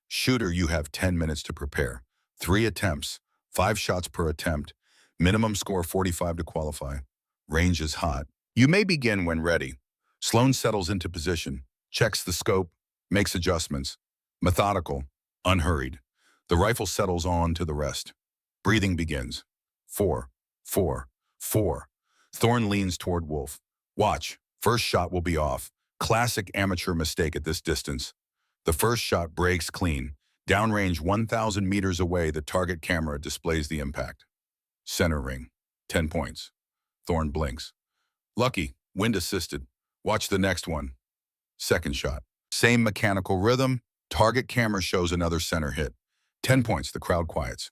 Speaker 1: Shooter, you have 10 minutes to prepare. 3 attempts, 5 shots per attempt. Minimum score 45 to qualify. Range is hot. You may begin when ready. Sloan settles into position, checks the scope, makes adjustments. Methodical, unhurried. The rifle settles on to the rest. Breathing begins. 4, 4, 4. Thorne leans toward Wolf. Watch. First shot will be off. Classic amateur mistake at this distance. The first shot breaks clean. Downrange 1,000 meters away, the target camera displays the impact. Center ring. 10 points. Thorne blinks. Lucky. Wind assisted. Watch the next one. Second shot. Same mechanical rhythm. Target camera shows another center hit. 10 points. The crowd quiets.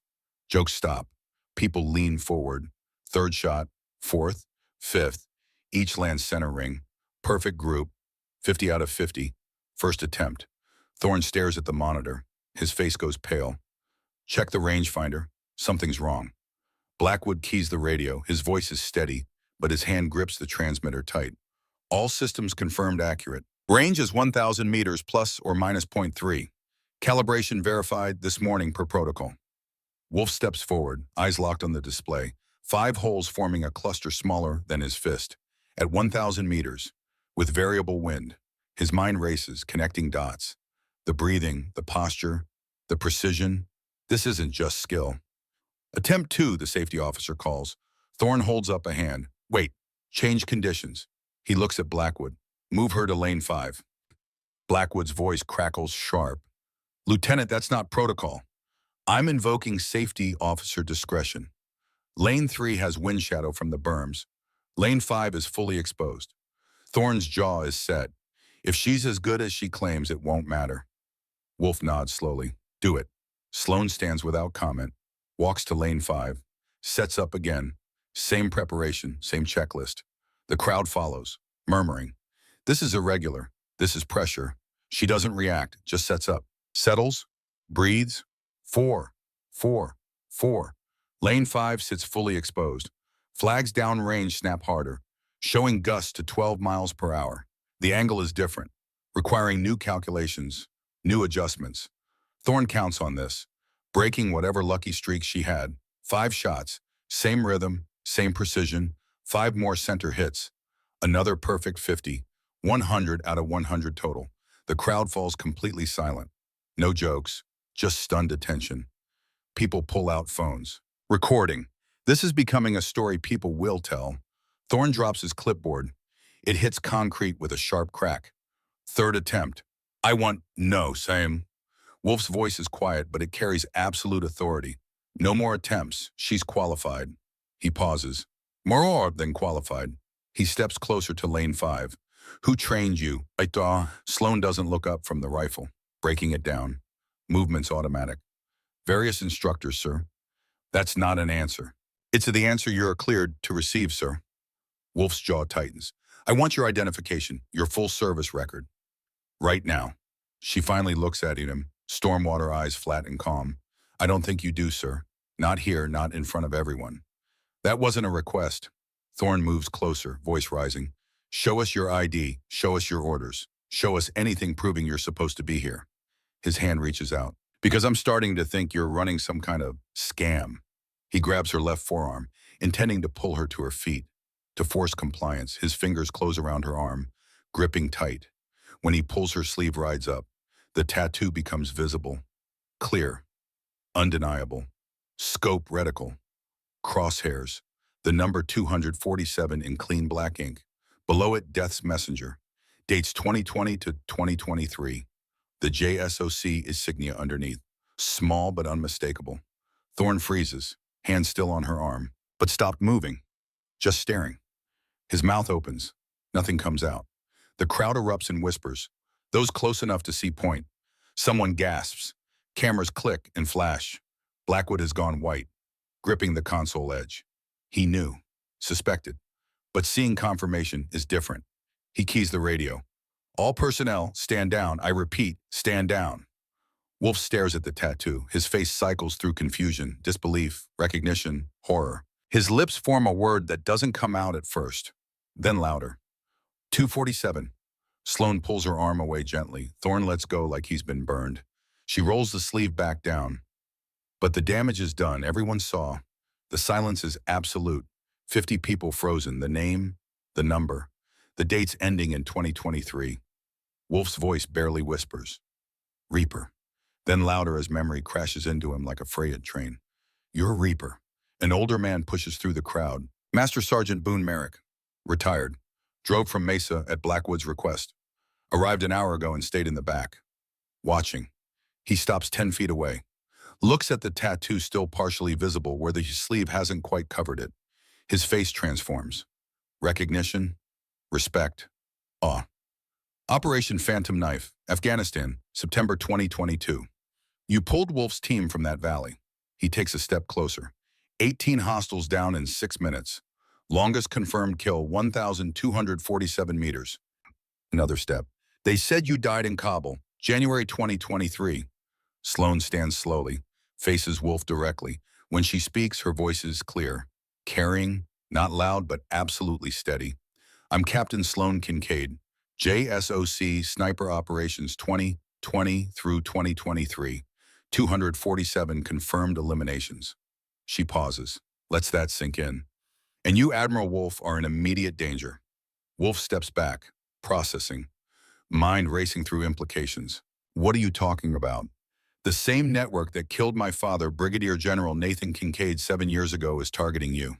Speaker 1: Jokes stop. People lean forward. Third shot. Fourth. Fifth. Each lands center ring. Perfect group. 50 out of 50. First attempt. Thorne stares at the monitor. His face goes pale. Check the rangefinder. Something's wrong. Blackwood keys the radio. His voice is steady, but his hand grips the transmitter tight. All systems confirmed accurate. Range is 1,000 meters plus or minus .3. Calibration verified this morning per protocol. Wolf steps forward, eyes locked on the display. 5 holes forming a cluster smaller than his fist. At 1,000 meters, with variable wind, his mind races, connecting dots. The breathing, the posture, the precision. This isn't just skill. Attempt 2, the safety officer calls. Thorne holds up a hand. Wait, change conditions. He looks at Blackwood. Move her to lane 5. Blackwood's voice crackles sharp. Lieutenant, that's not protocol. I'm invoking safety officer discretion. Lane 3 has wind shadow from the berms. Lane 5 is fully exposed. Thorne's jaw is set. If she's as good as she claims, it won't matter. Wolf nods slowly. Do it. Sloan stands without comment, walks to lane 5, sets up again. Same preparation, same checklist. The crowd follows, murmuring. This is irregular. This is pressure. She doesn't react, just sets up. Settles, breathes. 4, 4, 4. Lane 5 sits fully exposed. Flags downrange snap harder, showing gusts to 12 miles per hour. The angle is different, requiring new calculations, new adjustments. Thorne counts on this, breaking whatever lucky streak she had. 5 shots, same rhythm, same precision, 5 more center hits. Another perfect 50, 100 out of 100 total. The crowd falls completely silent. No jokes, just stunned attention. People pull out phones. Recording. This is becoming a story people will tell. Thorne drops his clipboard. It hits concrete with a sharp crack. Third attempt. No, same. Wolf's voice is quiet, but it carries absolute authority. No more attempts. She's qualified. He pauses. More than qualified. He steps closer to lane 5. Who trained you? Sloan doesn't look up from the rifle, breaking it down. Movement's automatic. Various instructors, sir. That's not an answer. It's the answer you're cleared to receive, sir. Wolf's jaw tightens. I want your identification, your full service record. Right now. She finally looks at him, stormwater eyes flat and calm. I don't think you do, sir. Not here, not in front of everyone. That wasn't a request. Thorne moves closer, voice rising. Show us your ID. Show us your orders. Show us anything proving you're supposed to be here. His hand reaches out. Because I'm starting to think you're running some kind of scam. He grabs her left forearm, intending to pull her to her feet. To force compliance, his fingers close around her arm, gripping tight. When he pulls her sleeve rides up, the tattoo becomes visible, clear, undeniable. Scope reticle, crosshairs, the number 247 in clean black ink. Below it, Death's Messenger. Dates 2020 to 2023. The JSOC insignia underneath. Small but unmistakable. Thorne freezes, hand still on her arm, but stopped moving, just staring. His mouth opens. Nothing comes out. The crowd erupts in whispers. Those close enough to see point. Someone gasps. Cameras click and flash. Blackwood has gone white, gripping the console edge. He knew, suspected. But seeing confirmation is different. He keys the radio. All personnel, stand down. I repeat, stand down. Wolf stares at the tattoo. His face cycles through confusion, disbelief, recognition, horror. His lips form a word that doesn't come out at first, then louder. 247. Sloan pulls her arm away gently. Thorne lets go like he's been burned. She rolls the sleeve back down. But the damage is done. Everyone saw. The silence is absolute. 50 people frozen. The name, the number, the dates ending in 2023. Wolf's voice barely whispers. Reaper. Then louder as memory crashes into him like a freighted train. You're Reaper. An older man pushes through the crowd. Master Sergeant Boone Merrick. Retired. Drove from Mesa at Blackwood's request. Arrived an hour ago and stayed in the back. Watching. He stops 10 feet away. Looks at the tattoo still partially visible where the sleeve hasn't quite covered it. His face transforms. Recognition, respect, awe. Operation Phantom Knife, Afghanistan, September 2022. You pulled Wolf's team from that valley. He takes a step closer. 18 hostiles down in 6 minutes. Longest confirmed kill, 1,247 meters. Another step. They said you died in Kabul, January 2023. Sloan stands slowly, faces Wolf directly. When she speaks, her voice is clear. Carrying, not loud, but absolutely steady. I'm Captain Sloan Kincaid, JSOC Sniper Operations 2020 through 2023. 247 confirmed eliminations. She pauses, lets that sink in. And you, Admiral Wolf, are in immediate danger. Wolf steps back, processing, mind racing through implications. What are you talking about? The same network that killed my father, Brigadier General Nathan Kincaid, 7 years ago is targeting you.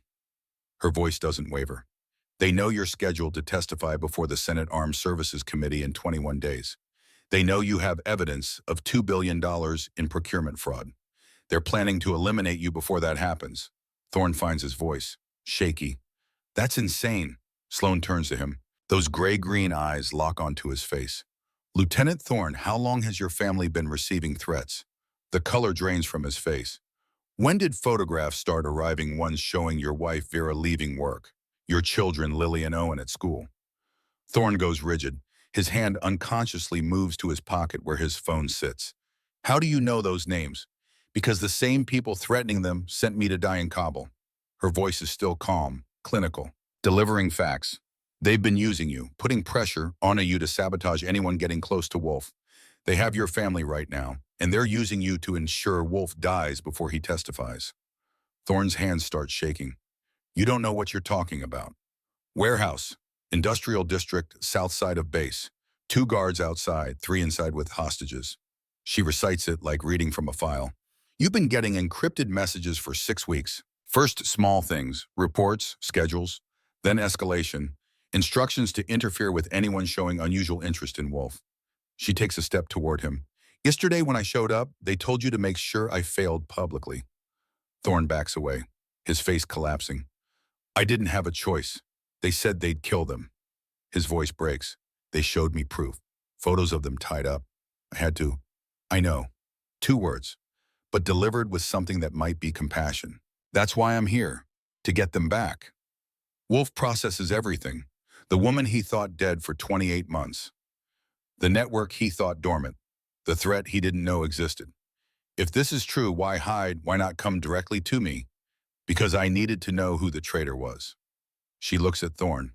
Speaker 1: Her voice doesn't waver. They know you're scheduled to testify before the Senate Armed Services Committee in 21 days. They know you have evidence of $2 billion in procurement fraud. They're planning to eliminate you before that happens. Thorne finds his voice, shaky. That's insane. Sloan turns to him. Those gray-green eyes lock onto his face. Lieutenant Thorne, how long has your family been receiving threats? The color drains from his face. When did photographs start arriving, ones showing your wife Vera leaving work, your children Lily and Owen at school? Thorne goes rigid. His hand unconsciously moves to his pocket where his phone sits. How do you know those names? Because the same people threatening them sent me to die in Kabul. Her voice is still calm, clinical, delivering facts. They've been using you, putting pressure on you to sabotage anyone getting close to Wolf. They have your family right now, and they're using you to ensure Wolf dies before he testifies. Thorne's hands start shaking. You don't know what you're talking about. Warehouse, industrial district, south side of base. 2 guards outside, 3 inside with hostages. She recites it like reading from a file. You've been getting encrypted messages for 6 weeks. First, small things, reports, schedules, then escalation, instructions to interfere with anyone showing unusual interest in Wolf. She takes a step toward him. Yesterday when I showed up, they told you to make sure I failed publicly. Thorne backs away, his face collapsing. I didn't have a choice. They said they'd kill them. His voice breaks. They showed me proof. Photos of them tied up. I had to. I know. 2 words, but delivered with something that might be compassion. That's why I'm here, to get them back. Wolf processes everything. The woman he thought dead for 28 months. The network he thought dormant. The threat he didn't know existed. If this is true, why hide? Why not come directly to me? Because I needed to know who the traitor was. She looks at Thorne.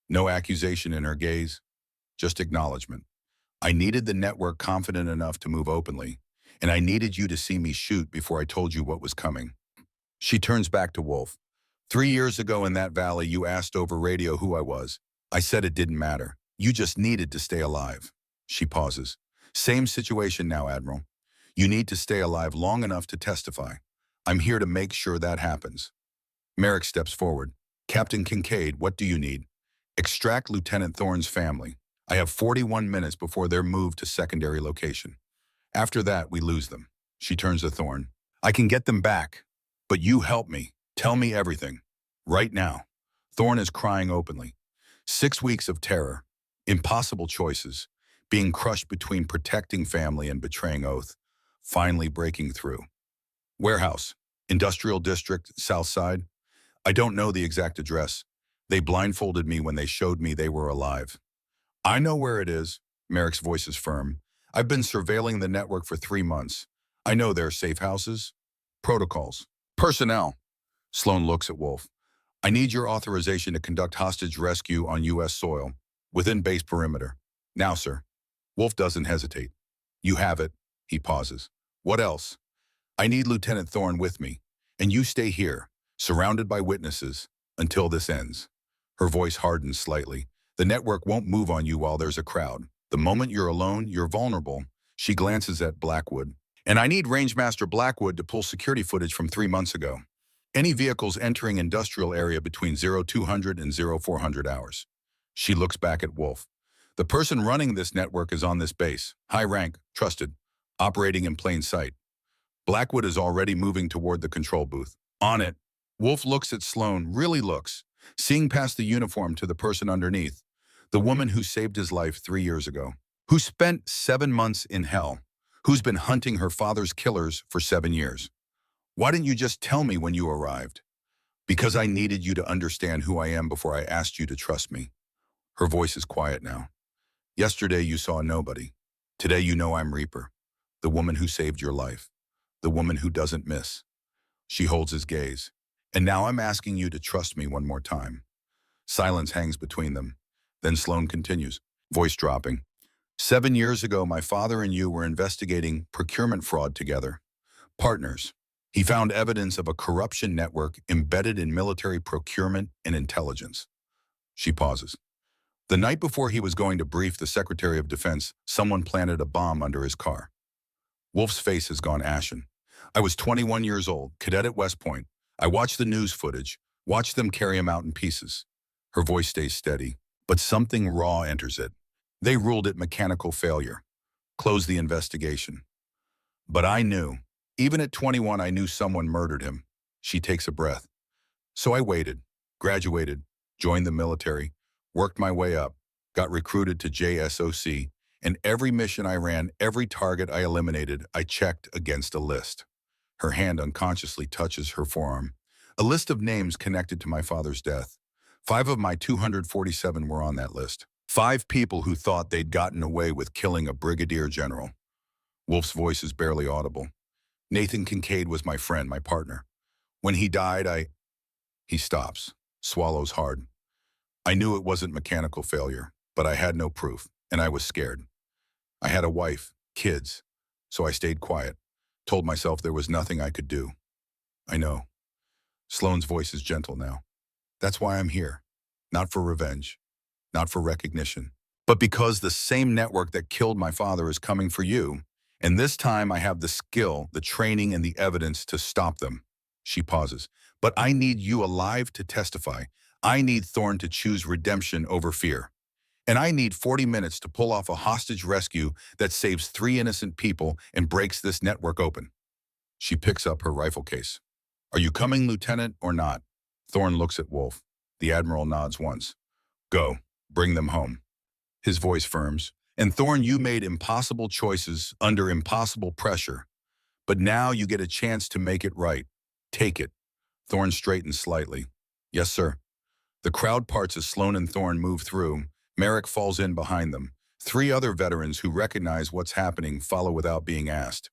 Speaker 1: No accusation in her gaze, just acknowledgement. I needed the network confident enough to move openly, and I needed you to see me shoot before I told you what was coming. She turns back to Wolf. 3 years ago in that valley, you asked over radio who I was. I said it didn't matter. You just needed to stay alive. She pauses. Same situation now, Admiral. You need to stay alive long enough to testify. I'm here to make sure that happens. Merrick steps forward. Captain Kincaid, what do you need? Extract Lieutenant Thorne's family. I have 41 minutes before they're moved to secondary location. After that, we lose them. She turns to Thorne. I can get them back, but you help me. Tell me everything. Right now. Thorne is crying openly. 6 weeks of terror, impossible choices, being crushed between protecting family and betraying oath, finally breaking through. Warehouse, industrial district, south side. I don't know the exact address. They blindfolded me when they showed me they were alive. I know where it is. Merrick's voice is firm. I've been surveilling the network for 3 months. I know their safe houses, protocols, personnel. Sloan looks at Wolf. I need your authorization to conduct hostage rescue on U.S. soil, within base perimeter. Now, sir. Wolf doesn't hesitate. You have it. He pauses. What else? I need Lieutenant Thorne with me, and you stay here, surrounded by witnesses, until this ends. Her voice hardens slightly. The network won't move on you while there's a crowd. The moment you're alone, you're vulnerable. She glances at Blackwood. And I need Rangemaster Blackwood to pull security footage from 3 months ago. Any vehicles entering industrial area between 0200 and 0400 hours. She looks back at Wolf. The person running this network is on this base. High rank, trusted, operating in plain sight. Blackwood is already moving toward the control booth. On it. Wolf looks at Sloan, really looks, seeing past the uniform to the person underneath. The woman who saved his life 3 years ago. Who spent 7 months in hell. Who's been hunting her father's killers for 7 years. Why didn't you just tell me when you arrived? Because I needed you to understand who I am before I asked you to trust me. Her voice is quiet now. Yesterday you saw nobody. Today you know I'm Reaper. The woman who saved your life. The woman who doesn't miss. She holds his gaze. And now I'm asking you to trust me one more time. Silence hangs between them. Then Sloan continues, voice dropping. 7 years ago, my father and you were investigating procurement fraud together. Partners. He found evidence of a corruption network embedded in military procurement and intelligence. She pauses. The night before he was going to brief the Secretary of Defense, someone planted a bomb under his car. Wolf's face has gone ashen. I was 21 years old, cadet at West Point. I watched the news footage, watched them carry him out in pieces. Her voice stays steady, but something raw enters it. They ruled it mechanical failure. Closed the investigation. But I knew. Even at 21, I knew someone murdered him. She takes a breath. So I waited, graduated, joined the military, worked my way up, got recruited to JSOC, and every mission I ran, every target I eliminated, I checked against a list. Her hand unconsciously touches her forearm. A list of names connected to my father's death. 5 of my 247 were on that list. 5 people who thought they'd gotten away with killing a brigadier general. Wolf's voice is barely audible. Nathan Kincaid was my friend, my partner. When he died, He stops, swallows hard. I knew it wasn't mechanical failure, but I had no proof, and I was scared. I had a wife, kids, so I stayed quiet, told myself there was nothing I could do. I know. Sloane's voice is gentle now. That's why I'm here. Not for revenge, not for recognition, but because the same network that killed my father is coming for you, and this time I have the skill, the training, and the evidence to stop them. She pauses. But I need you alive to testify. I need Thorne to choose redemption over fear. And I need 40 minutes to pull off a hostage rescue that saves 3 innocent people and breaks this network open. She picks up her rifle case. Are you coming, Lieutenant, or not? Thorne looks at Wolf. The Admiral nods once. Go. Bring them home. His voice firms. And Thorne, you made impossible choices under impossible pressure. But now you get a chance to make it right. Take it. Thorne straightens slightly. Yes, sir. The crowd parts as Sloane and Thorne move through. Merrick falls in behind them. 3 other veterans who recognize what's happening follow without being asked.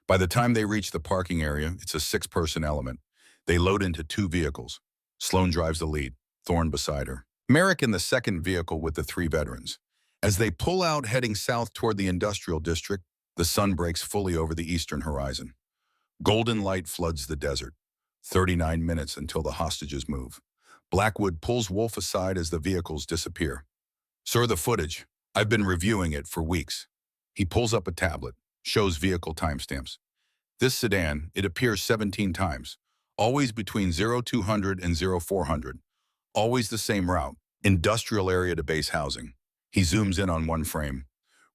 Speaker 1: By the time they reach the parking area, it's a 6-person element. They load into 2 vehicles. Sloane drives the lead, Thorne beside her. Merrick in the second vehicle with the 3 veterans. As they pull out heading south toward the industrial district, the sun breaks fully over the eastern horizon. Golden light floods the desert. 39 minutes until the hostages move. Blackwood pulls Wolf aside as the vehicles disappear. Sir, the footage. I've been reviewing it for weeks. He pulls up a tablet, shows vehicle timestamps. This sedan, it appears 17 times, always between 0200 and 0400. Always the same route, industrial area to base housing. He zooms in on one frame.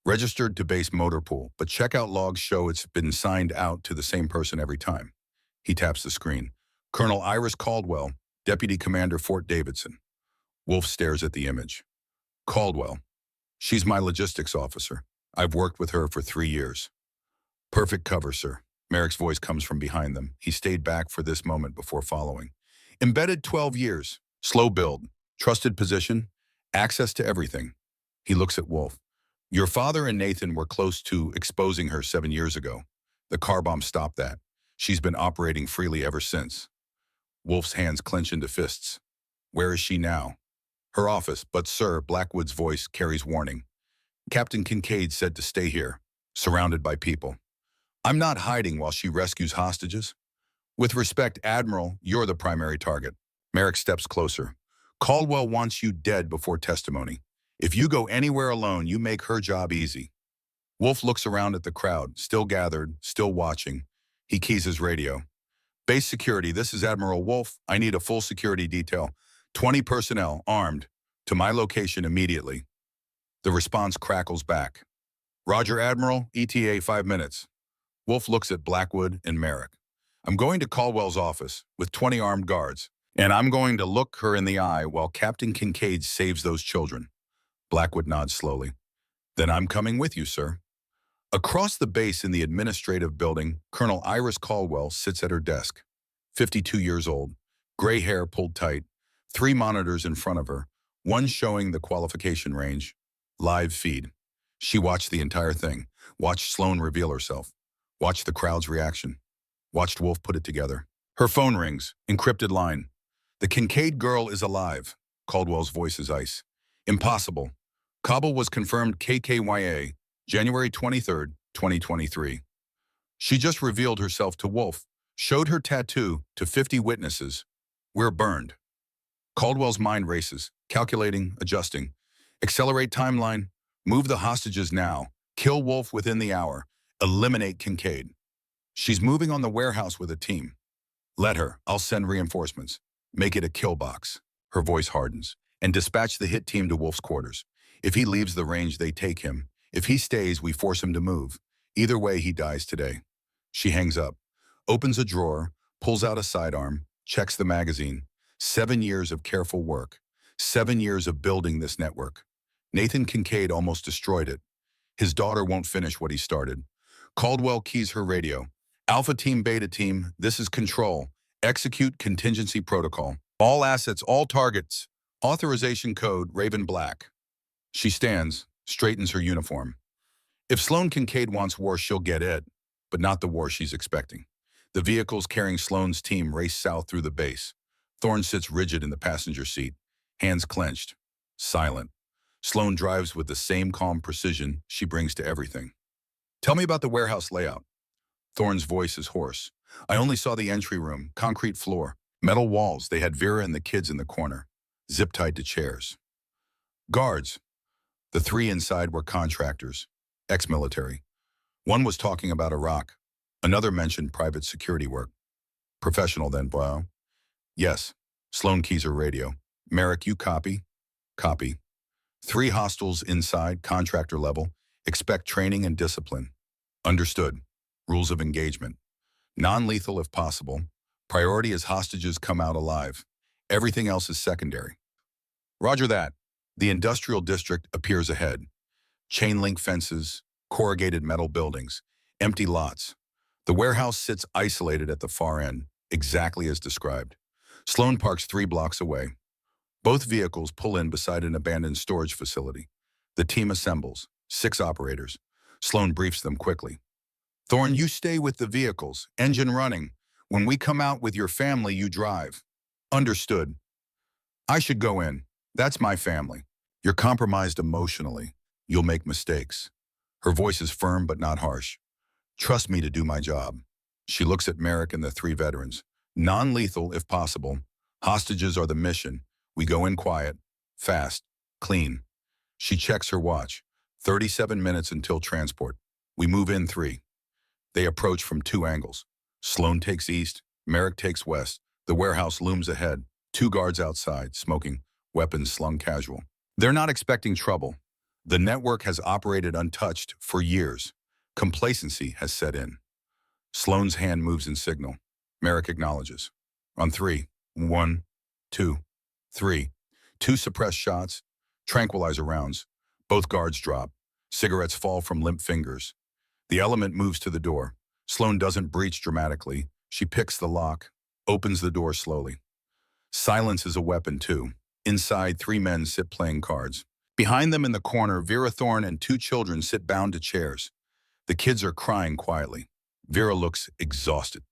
Speaker 1: Registered to base motor pool, but checkout logs show it's been signed out to the same person every time. He taps the screen. Colonel Iris Caldwell, Deputy Commander Fort Davidson. Wolf stares at the image. Caldwell. She's my logistics officer. I've worked with her for 3 years. Perfect cover, sir. Merrick's voice comes from behind them. He stayed back for this moment before following. Embedded 12 years. Slow build. Trusted position. Access to everything. He looks at Wolf. Your father and Nathan were close to exposing her 7 years ago. The car bomb stopped that. She's been operating freely ever since. Wolf's hands clench into fists. Where is she now? Her office, but sir, Blackwood's voice carries warning. Captain Kincaid said to stay here, surrounded by people. I'm not hiding while she rescues hostages. With respect, Admiral, you're the primary target. Merrick steps closer. Caldwell wants you dead before testimony. If you go anywhere alone, you make her job easy. Wolf looks around at the crowd, still gathered, still watching. He keys his radio. Base security, this is Admiral Wolf. I need a full security detail. 20 personnel, armed, to my location immediately. The response crackles back. Roger, Admiral, ETA 5 minutes. Wolf looks at Blackwood and Merrick. I'm going to Caldwell's office with 20 armed guards, and I'm going to look her in the eye while Captain Kincaid saves those children. Blackwood nods slowly. Then I'm coming with you, sir. Across the base in the administrative building, Colonel Iris Caldwell sits at her desk. 52 years old, gray hair pulled tight, 3 monitors in front of her, one showing the qualification range. Live feed. She watched the entire thing, watched Sloane reveal herself, watched the crowd's reaction, watched Wolf put it together. Her phone rings, encrypted line. The Kincaid girl is alive. Caldwell's voice is ice. Impossible. Kabul was confirmed KKYA, January 23rd, 2023. She just revealed herself to Wolf, showed her tattoo to 50 witnesses. We're burned. Caldwell's mind races, calculating, adjusting. Accelerate timeline, move the hostages now, kill Wolf within the hour, Eliminate Kincaid. She's moving on the warehouse with a team. Let her. I'll send reinforcements. Make it a kill box. Her voice hardens. And dispatch the hit team to Wolf's quarters. If he leaves the range, they take him. If he stays, we force him to move. Either way, he dies today. She hangs up, opens a drawer, pulls out a sidearm, checks the magazine. 7 years of careful work. 7 years of building this network. Nathan Kincaid almost destroyed it. His daughter won't finish what he started. Caldwell keys her radio. Alpha team, beta team, this is control. Execute contingency protocol. All assets, all targets. Authorization code, Raven Black. She stands, straightens her uniform. If Sloan Kincaid wants war, she'll get it, but not the war she's expecting. The vehicles carrying Sloan's team race south through the base. Thorne sits rigid in the passenger seat, hands clenched, silent. Sloan drives with the same calm precision she brings to everything. Tell me about the warehouse layout. Thorne's voice is hoarse. I only saw the entry room, concrete floor, metal walls. They had Vera and the kids in the corner, zip-tied to chairs. Guards. The 3 inside were contractors, ex-military. One was talking about Iraq. Another mentioned private security work. Professional then, bro. Yes. Sloan keys her radio. Merrick, you copy? Copy. 3 hostiles inside, contractor level. Expect training and discipline. Understood. Rules of engagement. Non-lethal if possible. Priority is hostages come out alive. Everything else is secondary. Roger that. The industrial district appears ahead. Chain link fences, corrugated metal buildings, empty lots. The warehouse sits isolated at the far end, exactly as described. Sloan parks 3 blocks away. Both vehicles pull in beside an abandoned storage facility. The team assembles, 6 operators. Sloan briefs them quickly. Thorne, you stay with the vehicles, engine running. When we come out with your family, you drive. Understood. I should go in. That's my family. You're compromised emotionally. You'll make mistakes. Her voice is firm but not harsh. Trust me to do my job. She looks at Merrick and the 3 veterans. Non-lethal if possible. Hostages are the mission. We go in quiet, fast, clean. She checks her watch. 37 minutes until transport. We move in 3. They approach from 2 angles. Sloan takes east, Merrick takes west. The warehouse looms ahead. 2 guards outside, smoking, weapons slung casual. They're not expecting trouble. The network has operated untouched for years. Complacency has set in. Sloan's hand moves in signal. Merrick acknowledges. On 3. 1, 2, 3. 2 suppressed shots, tranquilizer rounds. Both guards drop. Cigarettes fall from limp fingers. The element moves to the door. Sloan doesn't breach dramatically. She picks the lock, opens the door slowly. Silence is a weapon too. Inside, 3 men sit playing cards. Behind them in the corner, Vera Thorne and 2 children sit bound to chairs. The kids are crying quietly. Vera looks exhausted,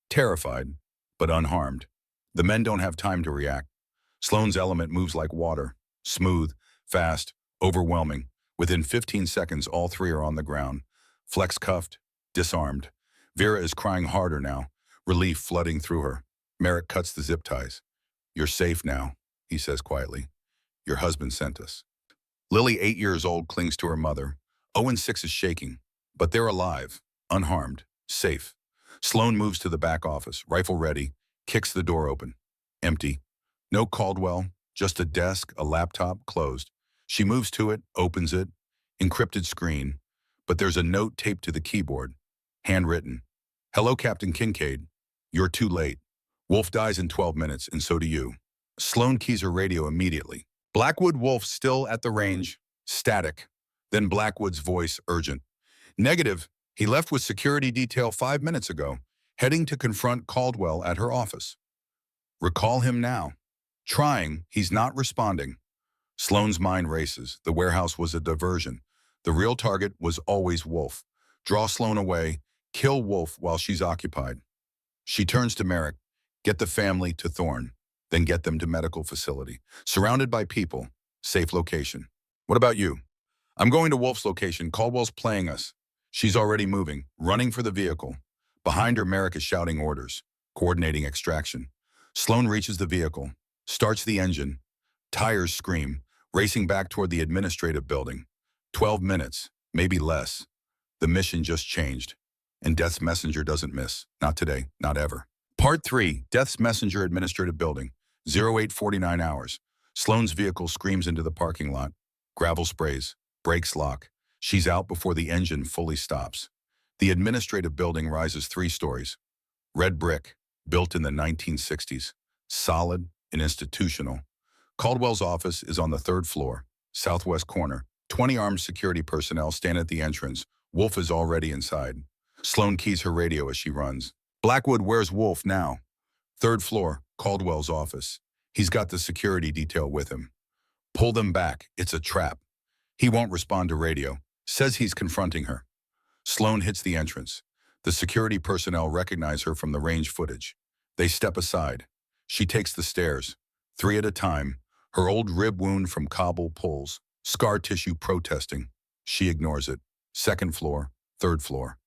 Speaker 1: terrified, but unharmed. The men don't have time to react. Sloan's element moves like water, smooth, fast, overwhelming. Within 15 seconds, all 3 are on the ground. Flex cuffed, disarmed. Vera is crying harder now, relief flooding through her. Merrick cuts the zip ties. You're safe now, he says quietly. Your husband sent us. Lily, 8 years old, clings to her mother. Owen, 6, is shaking, but they're alive, unharmed, safe. Sloan moves to the back office, rifle ready, kicks the door open. Empty. No Caldwell, just a desk, a laptop, closed. She moves to it, opens it, encrypted screen, but there's a note taped to the keyboard, handwritten. Hello, Captain Kincaid. You're too late. Wolf dies in 12 minutes, and so do you. Sloan keys her radio immediately. Blackwood, Wolf still at the range, static. Then Blackwood's voice, urgent. Negative. He left with security detail 5 minutes ago, heading to confront Caldwell at her office. Recall him now. Trying, he's not responding. Sloan's mind races. The warehouse was a diversion. The real target was always Wolf. Draw Sloan away, kill Wolf while she's occupied. She turns to Merrick. Get the family to Thorne, then get them to medical facility. Surrounded by people, safe location. What about you? I'm going to Wolf's location. Caldwell's playing us. She's already moving, running for the vehicle. Behind her, Merrick is shouting orders, coordinating extraction. Sloan reaches the vehicle, starts the engine. Tires scream, racing back toward the administrative building. 12 minutes, maybe less. The mission just changed. And Death's Messenger doesn't miss. Not today, not ever. Part 3, Death's Messenger Administrative Building, 0849 hours. Sloane's vehicle screams into the parking lot. Gravel sprays, brakes lock. She's out before the engine fully stops. The administrative building rises 3 stories. Red brick, built in the 1960s. Solid and institutional. Caldwell's office is on the 3rd floor, southwest corner. 20 armed security personnel stand at the entrance. Wolf is already inside. Sloane keys her radio as she runs. Blackwood, where's Wolf now? 3rd floor, Caldwell's office. He's got the security detail with him. Pull them back. It's a trap. He won't respond to radio. Says he's confronting her. Sloane hits the entrance. The security personnel recognize her from the range footage. They step aside. She takes the stairs, 3 at a time. Her old rib wound from cobble pulls. Scar tissue protesting. She ignores it. 2nd floor, 3rd floor.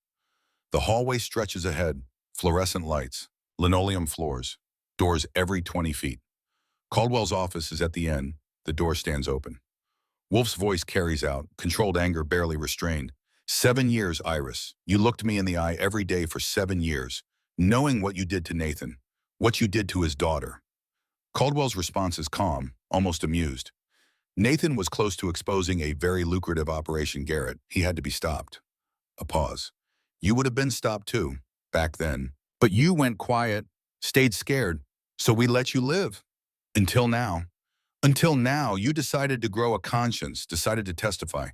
Speaker 1: The hallway stretches ahead. Fluorescent lights. Linoleum floors. Doors every 20 feet. Caldwell's office is at the end. The door stands open. Wolf's voice carries out, controlled anger barely restrained. 7 years, Iris. You looked me in the eye every day for 7 years, knowing what you did to Nathan, what you did to his daughter. Caldwell's response is calm, almost amused. Nathan was close to exposing a very lucrative Operation Garrett. He had to be stopped. A pause. You would have been stopped too, back then. But you went quiet, stayed scared, so we let you live. Until now. Until now, you decided to grow a conscience, decided to testify.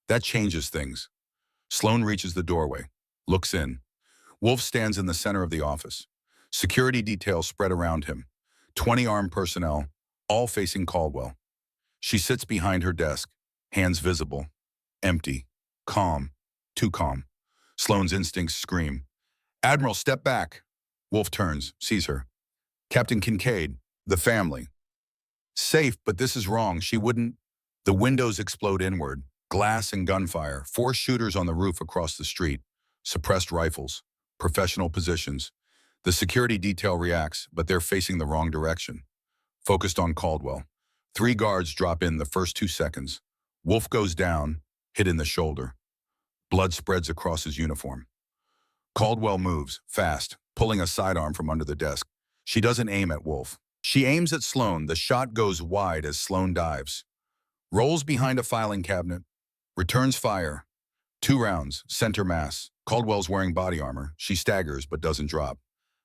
Speaker 1: That changes things. Sloane reaches the doorway, looks in. Wolf stands in the center of the office. Security details spread around him. 20 armed personnel, all facing Caldwell. She sits behind her desk, hands visible, empty, calm, too calm. Sloane's instincts scream. Admiral, step back. Wolf turns, sees her. Captain Kincaid, the family. Safe, but this is wrong. She wouldn't. The windows explode inward. Glass and gunfire. 4 shooters on the roof across the street. Suppressed rifles. Professional positions. The security detail reacts, but they're facing the wrong direction. Focused on Caldwell. 3 guards drop in the first 2 seconds. Wolf goes down, hit in the shoulder. Blood spreads across his uniform. Caldwell moves, fast, pulling a sidearm from under the desk. She doesn't aim at Wolf. She aims at Sloane. The shot goes wide as Sloane dives. Rolls behind a filing cabinet. Returns fire. 2 rounds, center mass. Caldwell's wearing body armor. She staggers but doesn't drop.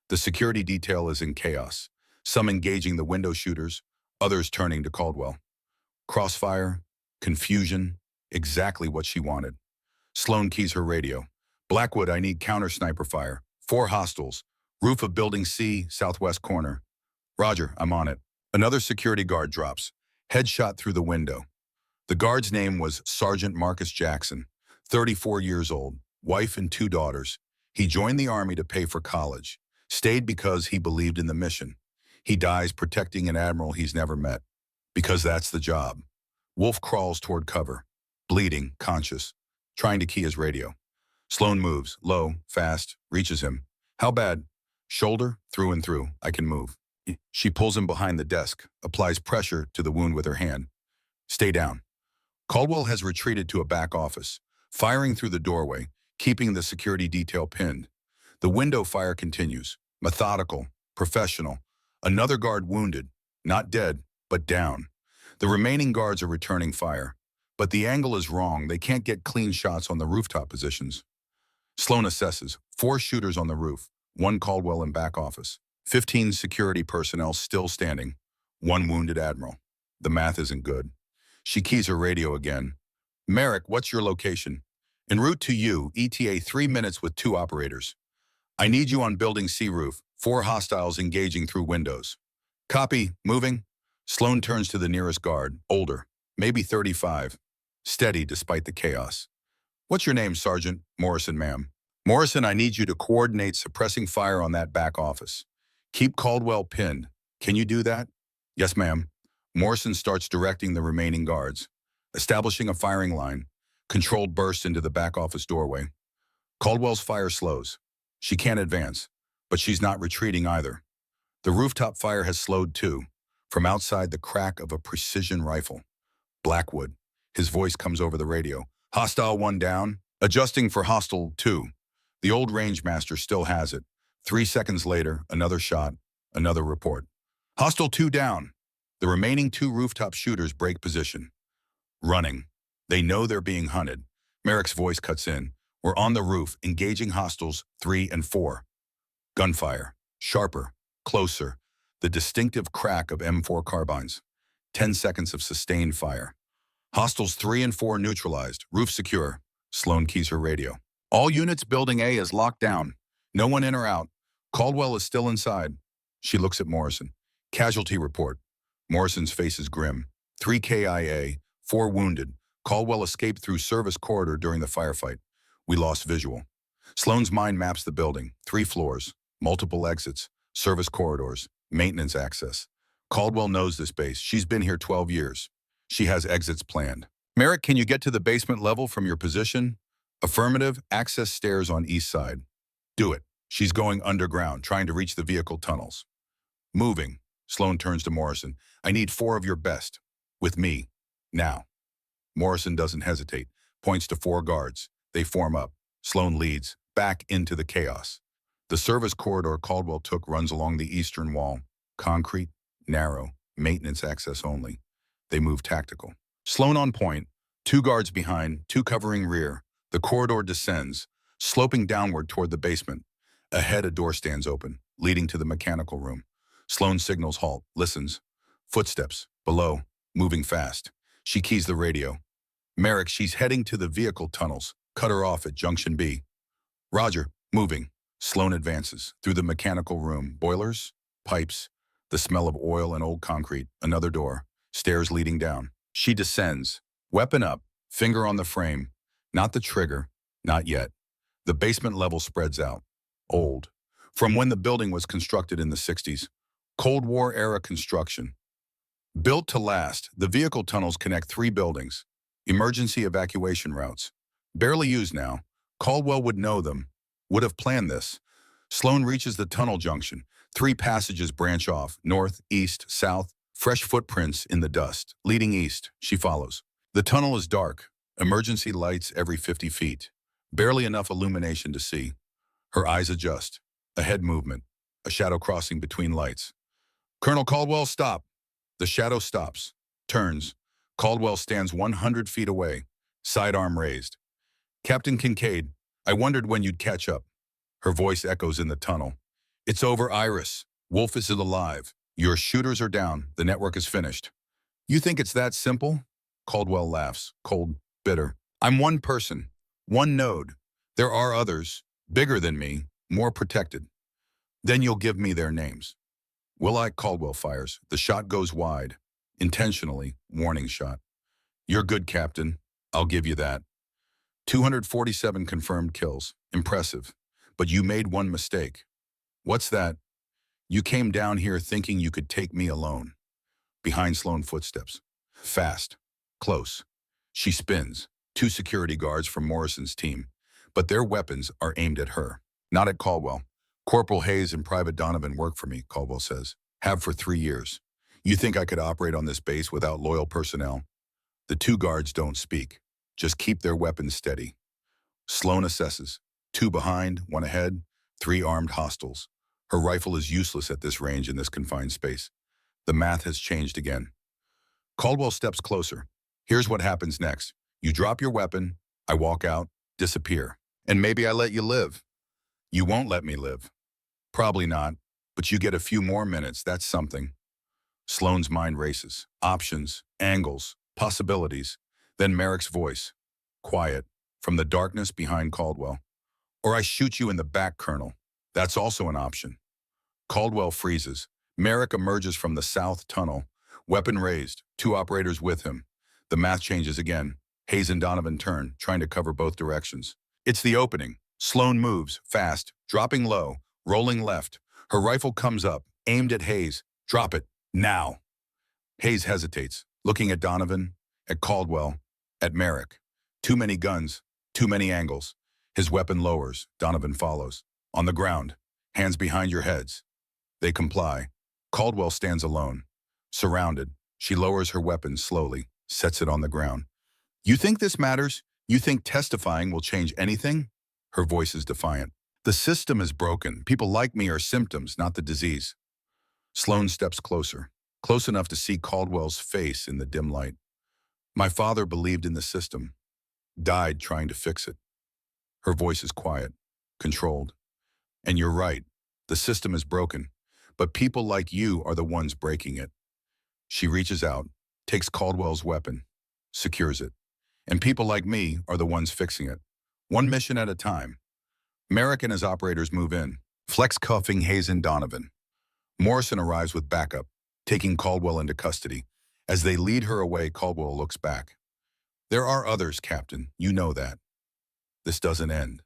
Speaker 1: The security detail is in chaos. Some engaging the window shooters, others turning to Caldwell. Crossfire, confusion, exactly what she wanted. Sloane keys her radio. Blackwood, I need counter-sniper fire. 4 hostiles. Roof of building C, southwest corner. Roger, I'm on it. Another security guard drops. Headshot through the window. The guard's name was Sergeant Marcus Jackson, 34 years old, wife and 2 daughters. He joined the Army to pay for college. Stayed because he believed in the mission. He dies protecting an admiral he's never met. Because that's the job. Wolf crawls toward cover. Bleeding, conscious. Trying to key his radio. Sloane moves, low, fast, reaches him. How bad? Shoulder, through and through. I can move. She pulls him behind the desk, applies pressure to the wound with her hand. Stay down. Caldwell has retreated to a back office, firing through the doorway, keeping the security detail pinned. The window fire continues, methodical, professional. Another guard wounded, not dead, but down. The remaining guards are returning fire, but the angle is wrong. They can't get clean shots on the rooftop positions. Sloane assesses, 4 shooters on the roof, 1 Caldwell in back office, 15 security personnel still standing, 1 wounded admiral. The math isn't good. She keys her radio again. Merrick, what's your location? En route to you, ETA 3 minutes with 2 operators. I need you on building C roof, 4 hostiles engaging through windows. Copy, moving. Sloane turns to the nearest guard, older, maybe 35. Steady despite the chaos. What's your name, Sergeant? Morrison, ma'am. Morrison, I need you to coordinate suppressing fire on that back office. Keep Caldwell pinned. Can you do that? Yes, ma'am. Morrison starts directing the remaining guards, establishing a firing line. Controlled burst into the back office doorway. Caldwell's fire slows. She can't advance, but she's not retreating either. The rooftop fire has slowed too, from outside the crack of a precision rifle. Blackwood. His voice comes over the radio. Hostile 1 down. Adjusting for hostile 2. The old range master still has it. 3 seconds later, another shot, another report. Hostile 2 down. The remaining 2 rooftop shooters break position. Running. They know they're being hunted. Merrick's voice cuts in. We're on the roof, engaging hostiles 3 and 4. Gunfire. Sharper. Closer. The distinctive crack of M4 carbines. 10 seconds of sustained fire. Hostiles 3 and 4 neutralized. Roof secure. Sloan keys her radio. All units, building A is locked down. No one in or out. Caldwell is still inside. She looks at Morrison. Casualty report. Morrison's face is grim. 3 KIA, 4 wounded. Caldwell escaped through service corridor during the firefight. We lost visual. Sloan's mind maps the building. 3 floors, multiple exits, service corridors, maintenance access. Caldwell knows this base. She's been here 12 years. She has exits planned. Merrick, can you get to the basement level from your position? Affirmative, access stairs on east side. Do it. She's going underground, trying to reach the vehicle tunnels. Moving. Sloan turns to Morrison. I need 4 of your best. With me. Now. Morrison doesn't hesitate. Points to 4 guards. They form up. Sloan leads. Back into the chaos. The service corridor Caldwell took runs along the eastern wall. Concrete, narrow, maintenance access only. They move tactical. Sloan on point. 2 guards behind, 2 covering rear. The corridor descends, sloping downward toward the basement. Ahead, a door stands open, leading to the mechanical room. Sloan signals halt, listens. Footsteps, below, moving fast. She keys the radio. Merrick, she's heading to the vehicle tunnels. Cut her off at Junction B. Roger, moving. Sloan advances. Through the mechanical room, boilers, pipes, the smell of oil and old concrete, another door, stairs leading down. She descends, weapon up, finger on the frame. Not the trigger, not yet. The basement level spreads out. Old. From when the building was constructed in the 60s. Cold War era construction. Built to last, the vehicle tunnels connect 3 buildings. Emergency evacuation routes. Barely used now. Caldwell would know them. Would have planned this. Sloan reaches the tunnel junction. 3 passages branch off. North, east, south. Fresh footprints in the dust. Leading east, she follows. The tunnel is dark. Emergency lights every 50 feet. Barely enough illumination to see. Her eyes adjust. A head movement. A shadow crossing between lights. Colonel Caldwell, stop. The shadow stops. Turns. Caldwell stands 100 feet away. Sidearm raised. Captain Kincaid, I wondered when you'd catch up. Her voice echoes in the tunnel. It's over, Iris. Wolf is alive. Your shooters are down. The network is finished. You think it's that simple? Caldwell laughs, cold, bitter. I'm one person, one node. There are others, bigger than me, more protected. Then you'll give me their names. Will I? Caldwell fires. The shot goes wide. Intentionally, warning shot. You're good, Captain. I'll give you that. 247 confirmed kills. Impressive. But you made one mistake. What's that? You came down here thinking you could take me alone. Behind Sloan footsteps. Fast. Close. She spins. 2 security guards from Morrison's team. But their weapons are aimed at her. Not at Caldwell. Corporal Hayes and Private Donovan work for me, Caldwell says. Have for 3 years. You think I could operate on this base without loyal personnel? The 2 guards don't speak. Just keep their weapons steady. Sloan assesses. 2 behind, 1 ahead, 3 armed hostiles. Her rifle is useless at this range in this confined space. The math has changed again. Caldwell steps closer. Here's what happens next. You drop your weapon, I walk out, disappear. And maybe I let you live. You won't let me live. Probably not, but you get a few more minutes, that's something. Sloan's mind races. Options, angles, possibilities. Then Merrick's voice. Quiet, from the darkness behind Caldwell. Or I shoot you in the back, Colonel. That's also an option. Caldwell freezes. Merrick emerges from the south tunnel. Weapon raised, 2 operators with him. The math changes again. Hayes and Donovan turn, trying to cover both directions. It's the opening. Sloan moves, fast, dropping low, rolling left. Her rifle comes up, aimed at Hayes. Drop it, now. Hayes hesitates, looking at Donovan, at Caldwell, at Merrick. Too many guns, too many angles. His weapon lowers. Donovan follows. On the ground, hands behind your heads. They comply. Caldwell stands alone. Surrounded, she lowers her weapon slowly, sets it on the ground. You think this matters? You think testifying will change anything? Her voice is defiant. The system is broken. People like me are symptoms, not the disease. Sloan steps closer, close enough to see Caldwell's face in the dim light. My father believed in the system, died trying to fix it. Her voice is quiet, controlled. And you're right, the system is broken, but people like you are the ones breaking it. She reaches out, takes Caldwell's weapon, secures it. And people like me are the ones fixing it. One mission at a time. Merrick and his operators move in, flex cuffing Hayes and Donovan. Morrison arrives with backup, taking Caldwell into custody. As they lead her away, Caldwell looks back. There are others, Captain. You know that. This doesn't end.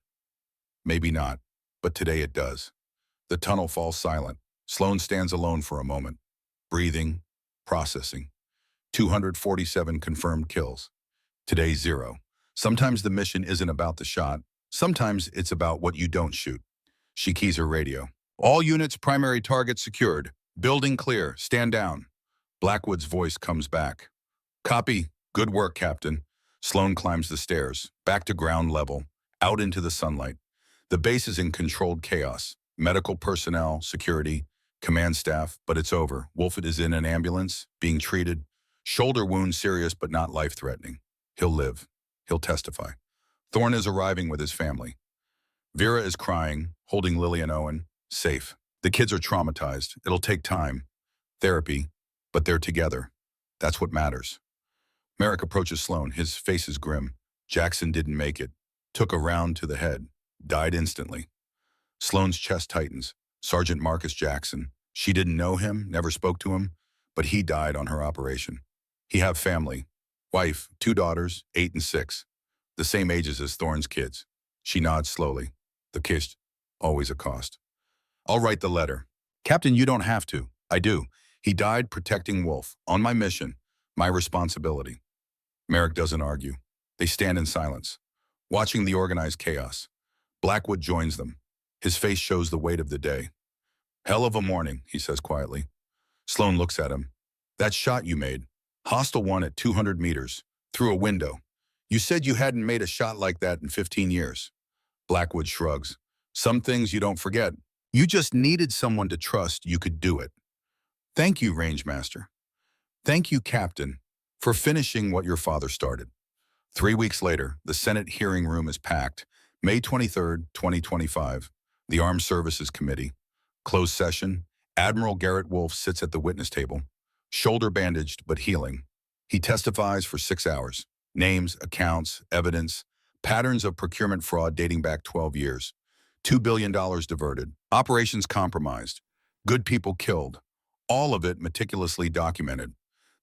Speaker 1: Maybe not, but today it does. The tunnel falls silent. Sloan stands alone for a moment, breathing, processing. 247 confirmed kills. Today, 0. Sometimes the mission isn't about the shot. Sometimes it's about what you don't shoot. She keys her radio. All units, primary target secured. Building clear. Stand down. Blackwood's voice comes back. Copy. Good work, Captain. Sloan climbs the stairs, back to ground level, out into the sunlight. The base is in controlled chaos. Medical personnel, security, command staff, but it's over. Wolfett is in an ambulance, being treated. Shoulder wound serious but not life-threatening. He'll live. He'll testify. Thorne is arriving with his family. Vera is crying, holding Lily and Owen, safe. The kids are traumatized. It'll take time, therapy, but they're together. That's what matters. Merrick approaches Sloan. His face is grim. Jackson didn't make it. Took a round to the head. Died instantly. Sloan's chest tightens. Sergeant Marcus Jackson. She didn't know him, never spoke to him, but he died on her operation. He have family. Wife, 2 daughters, 8 and 6. The same ages as Thorne's kids. She nods slowly. The kiss, always a cost. I'll write the letter. Captain, you don't have to. I do. He died protecting Wolf. On my mission. My responsibility. Merrick doesn't argue. They stand in silence, watching the organized chaos. Blackwood joins them. His face shows the weight of the day. Hell of a morning, he says quietly. Sloan looks at him. That shot you made. Hostile one at 200 meters. Through a window. You said you hadn't made a shot like that in 15 years. Blackwood shrugs. Some things you don't forget. You just needed someone to trust you could do it. Thank you, Rangemaster. Thank you, Captain, for finishing what your father started. 3 weeks later, the Senate hearing room is packed. May 23, 2025. The Armed Services Committee. Closed session. Admiral Garrett Wolf sits at the witness table, shoulder bandaged but healing. He testifies for 6 hours. Names, accounts, evidence, patterns of procurement fraud dating back 12 years. $2 billion diverted. Operations compromised. Good people killed. All of it meticulously documented.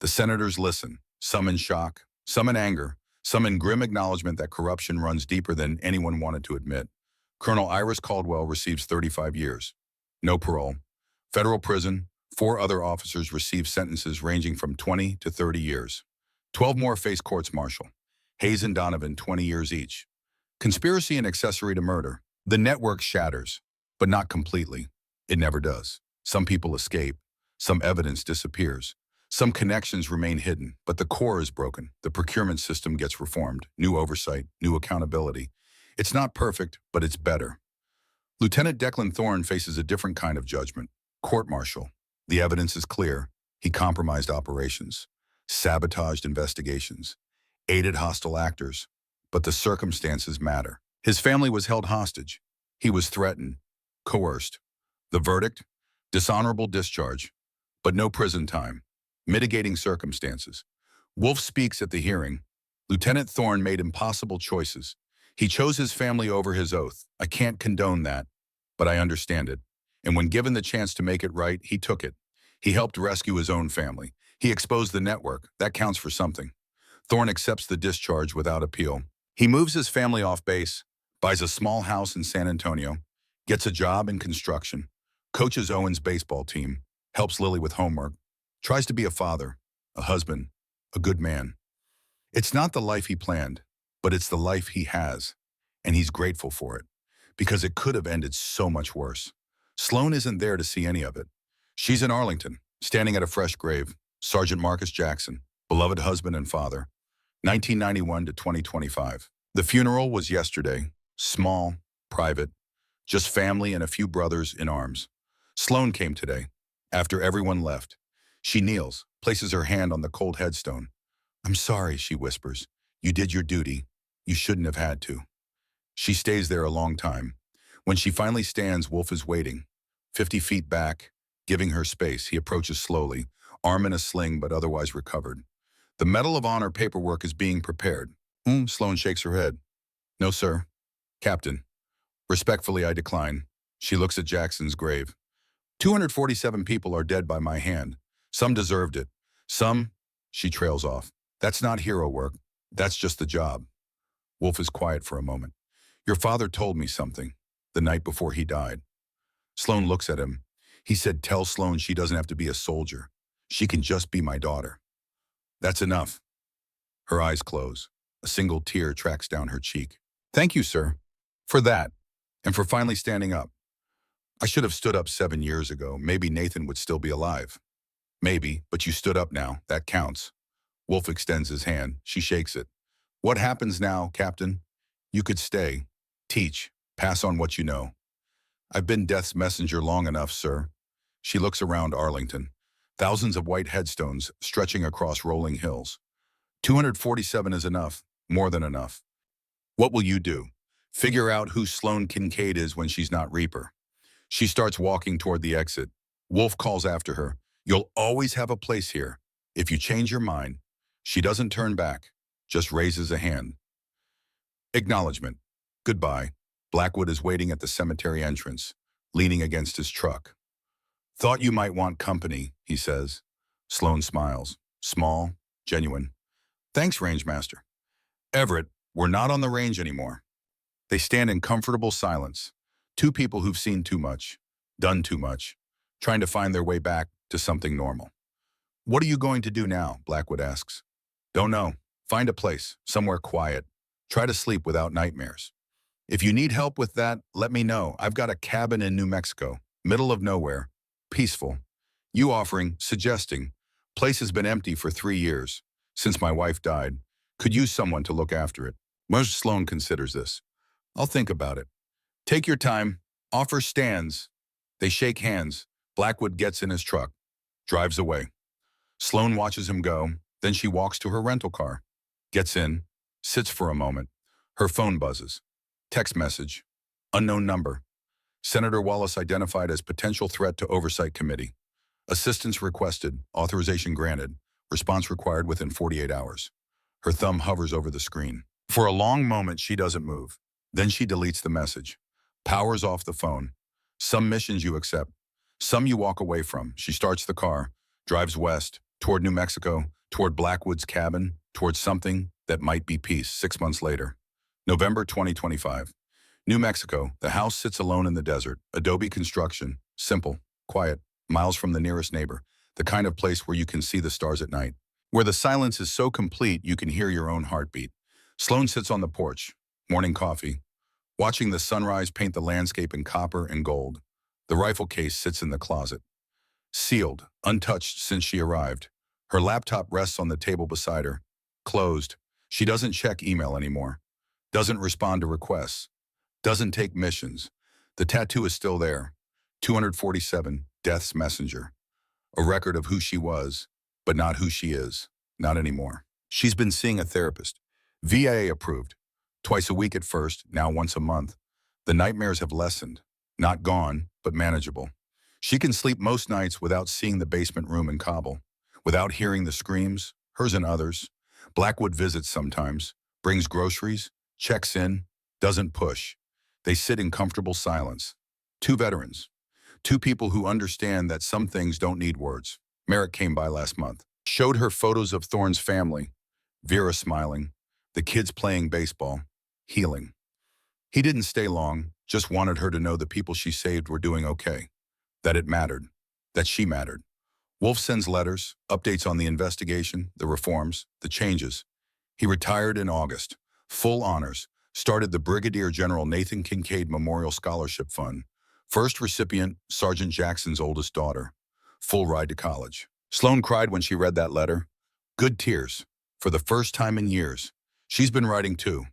Speaker 1: The senators listen, some in shock, some in anger, some in grim acknowledgement that corruption runs deeper than anyone wanted to admit. Colonel Iris Caldwell receives 35 years. No parole. Federal prison. 4 other officers receive sentences ranging from 20 to 30 years. 12 more face courts-martial. Hayes and Donovan, 20 years each. Conspiracy and accessory to murder. The network shatters, but not completely. It never does. Some people escape. Some evidence disappears. Some connections remain hidden, but the core is broken. The procurement system gets reformed. New oversight, new accountability. It's not perfect, but it's better. Lieutenant Declan Thorne faces a different kind of judgment. Court-martial. The evidence is clear. He compromised operations, sabotaged investigations, aided hostile actors, but the circumstances matter. His family was held hostage. He was threatened, coerced. The verdict? Dishonorable discharge, but no prison time. Mitigating circumstances. Wolf speaks at the hearing. Lieutenant Thorne made impossible choices. He chose his family over his oath. I can't condone that, but I understand it. And when given the chance to make it right, he took it. He helped rescue his own family. He exposed the network. That counts for something. Thorne accepts the discharge without appeal. He moves his family off base, buys a small house in San Antonio, gets a job in construction, coaches Owen's baseball team, helps Lily with homework, tries to be a father, a husband, a good man. It's not the life he planned, but it's the life he has, and he's grateful for it, because it could have ended so much worse. Sloan isn't there to see any of it. She's in Arlington, standing at a fresh grave. Sergeant Marcus Jackson, beloved husband and father, 1991 to 2025. The funeral was yesterday, small, private, just family and a few brothers in arms. Sloan came today, after everyone left. She kneels, places her hand on the cold headstone. "I'm sorry," she whispers. "You did your duty. You shouldn't have had to." She stays there a long time. When she finally stands, Wolf is waiting, 50 feet back, giving her space. He approaches slowly, arm in a sling but otherwise recovered. "The Medal of Honor paperwork is being prepared." Sloan shakes her head. "No, sir. Captain." "Respectfully, I decline." She looks at Jackson's grave. 247 people are dead by my hand. Some deserved it. Some, she trails off. "That's not hero work. That's just the job." Wolf is quiet for a moment. "Your father told me something, the night before he died." Sloan looks at him. "He said, tell Sloan she doesn't have to be a soldier. She can just be my daughter." "That's enough." Her eyes close. A single tear tracks down her cheek. "Thank you, sir, for that, and for finally standing up. I should have stood up 7 years ago. Maybe Nathan would still be alive. Maybe, but you stood up now. That counts." Wolf extends his hand. She shakes it. "What happens now, Captain? You could stay, teach, pass on what you know." "I've been death's messenger long enough, sir." She looks around Arlington. Thousands of white headstones stretching across rolling hills. 247 is enough, more than enough. "What will you do? Figure out who Sloan Kincaid is when she's not Reaper." She starts walking toward the exit. Wolf calls after her. "You'll always have a place here. If you change your mind." She doesn't turn back, just raises a hand. Acknowledgement. Goodbye. Blackwood is waiting at the cemetery entrance, leaning against his truck. "Thought you might want company," he says. Sloan smiles. Small, genuine. "Thanks, Rangemaster." "Everett, we're not on the range anymore." They stand in comfortable silence. Two people who've seen too much, done too much, trying to find their way back to something normal. "What are you going to do now?" Blackwood asks. "Don't know. Find a place, somewhere quiet. Try to sleep without nightmares. If you need help with that, let me know. I've got a cabin in New Mexico, middle of nowhere, peaceful." You offering, suggesting, "Place has been empty for 3 years, since my wife died. Could use someone to look after it." Most Sloan considers this. "I'll think about it." "Take your time. Offer stands." They shake hands. Blackwood gets in his truck, drives away. Sloan watches him go. Then she walks to her rental car, gets in, sits for a moment. Her phone buzzes. Text message. Unknown number. Senator Wallace identified as potential threat to Oversight Committee. Assistance requested. Authorization granted. Response required within 48 hours. Her thumb hovers over the screen. For a long moment, she doesn't move. Then she deletes the message. Powers off the phone. Some missions you accept. Some you walk away from. She starts the car, drives west, toward New Mexico, toward Blackwood's cabin, toward something that might be peace. 6 months later. November 2025. New Mexico. The house sits alone in the desert. Adobe construction. Simple, quiet, miles from the nearest neighbor. The kind of place where you can see the stars at night. Where the silence is so complete you can hear your own heartbeat. Sloan sits on the porch. Morning coffee. Watching the sunrise paint the landscape in copper and gold. The rifle case sits in the closet. Sealed, untouched since she arrived. Her laptop rests on the table beside her. Closed. She doesn't check email anymore. Doesn't respond to requests. Doesn't take missions. The tattoo is still there. 247, Death's Messenger. A record of who she was, but not who she is. Not anymore. She's been seeing a therapist. VA approved. Twice a week at first, now once a month. The nightmares have lessened. Not gone, but manageable. She can sleep most nights without seeing the basement room in Kabul, without hearing the screams, hers and others. Blackwood visits sometimes, brings groceries, checks in, doesn't push. They sit in comfortable silence. Two veterans. Two people who understand that some things don't need words. Merrick came by last month. Showed her photos of Thorne's family. Vera smiling. The kids playing baseball. Healing. He didn't stay long, just wanted her to know the people she saved were doing okay. That it mattered. That she mattered. Wolf sends letters, updates on the investigation, the reforms, the changes. He retired in August. Full honors. Started the Brigadier General Nathan Kincaid Memorial Scholarship Fund. First recipient, Sergeant Jackson's oldest daughter. Full ride to college. Sloan cried when she read that letter. Good tears. For the first time in years. She's been writing too.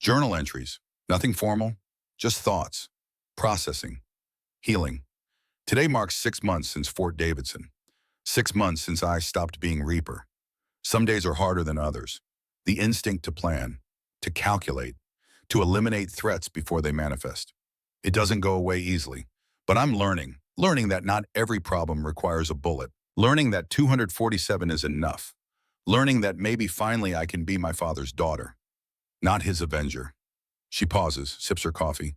Speaker 1: Journal entries, nothing formal, just thoughts, processing, healing. Today marks 6 months since Fort Davidson. 6 months since I stopped being Reaper. Some days are harder than others. The instinct to plan, to calculate, to eliminate threats before they manifest. It doesn't go away easily, but I'm learning that not every problem requires a bullet, learning that 247 is enough, learning that maybe finally I can be my father's daughter, not his avenger. She pauses, sips her coffee.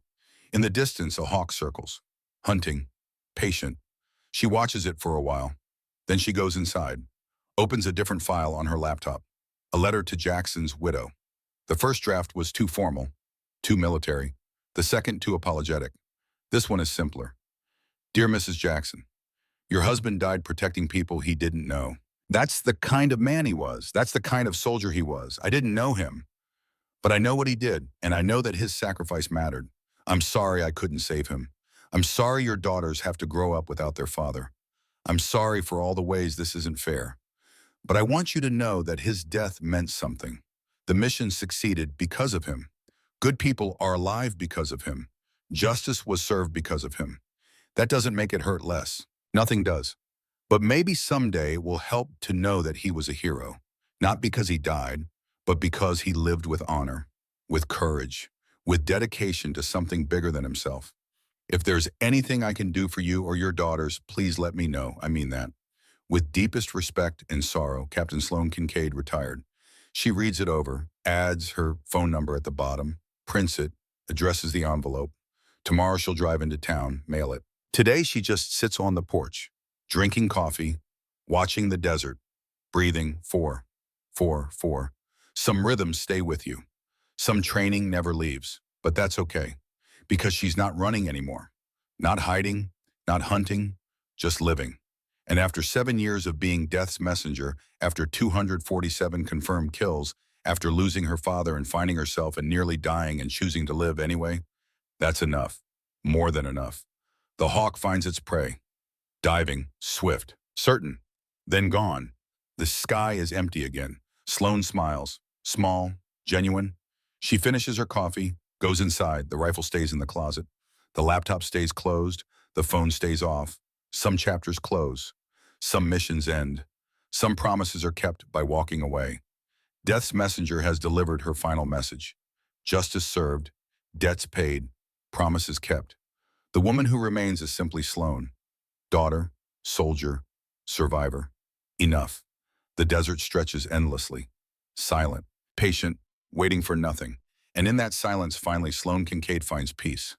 Speaker 1: In the distance, a hawk circles, hunting, patient. She watches it for a while. Then she goes inside, opens a different file on her laptop, a letter to Jackson's widow. The first draft was too formal, too military. The second, too apologetic. This one is simpler. Dear Mrs. Jackson, your husband died protecting people he didn't know. That's the kind of man he was. That's the kind of soldier he was. I didn't know him, but I know what he did, and I know that his sacrifice mattered. I'm sorry I couldn't save him. I'm sorry your daughters have to grow up without their father. I'm sorry for all the ways this isn't fair. But I want you to know that his death meant something. The mission succeeded because of him. Good people are alive because of him. Justice was served because of him. That doesn't make it hurt less. Nothing does. But maybe someday it will help to know that he was a hero. Not because he died, but because he lived with honor, with courage, with dedication to something bigger than himself. If there's anything I can do for you or your daughters, please let me know. I mean that. With deepest respect and sorrow, Captain Sloan Kincaid, retired. She reads it over, adds her phone number at the bottom, prints it, addresses the envelope. Tomorrow she'll drive into town, mail it. Today she just sits on the porch, drinking coffee, watching the desert, breathing 4, 4, 4. Some rhythms stay with you. Some training never leaves, but that's okay, because she's not running anymore. Not hiding, not hunting, just living. And after 7 years of being death's messenger, after 247 confirmed kills, after losing her father and finding herself and nearly dying and choosing to live anyway, that's enough. More than enough. The hawk finds its prey. Diving, swift, certain, then gone. The sky is empty again. Sloan smiles. Small, genuine. She finishes her coffee, goes inside. The rifle stays in the closet. The laptop stays closed. The phone stays off. Some chapters close. Some missions end. Some promises are kept by walking away. Death's messenger has delivered her final message. Justice served, debts paid, promises kept. The woman who remains is simply Sloan. Daughter, soldier, survivor. Enough. The desert stretches endlessly. Silent, patient, waiting for nothing. And in that silence, finally, Sloan Kincaid finds peace.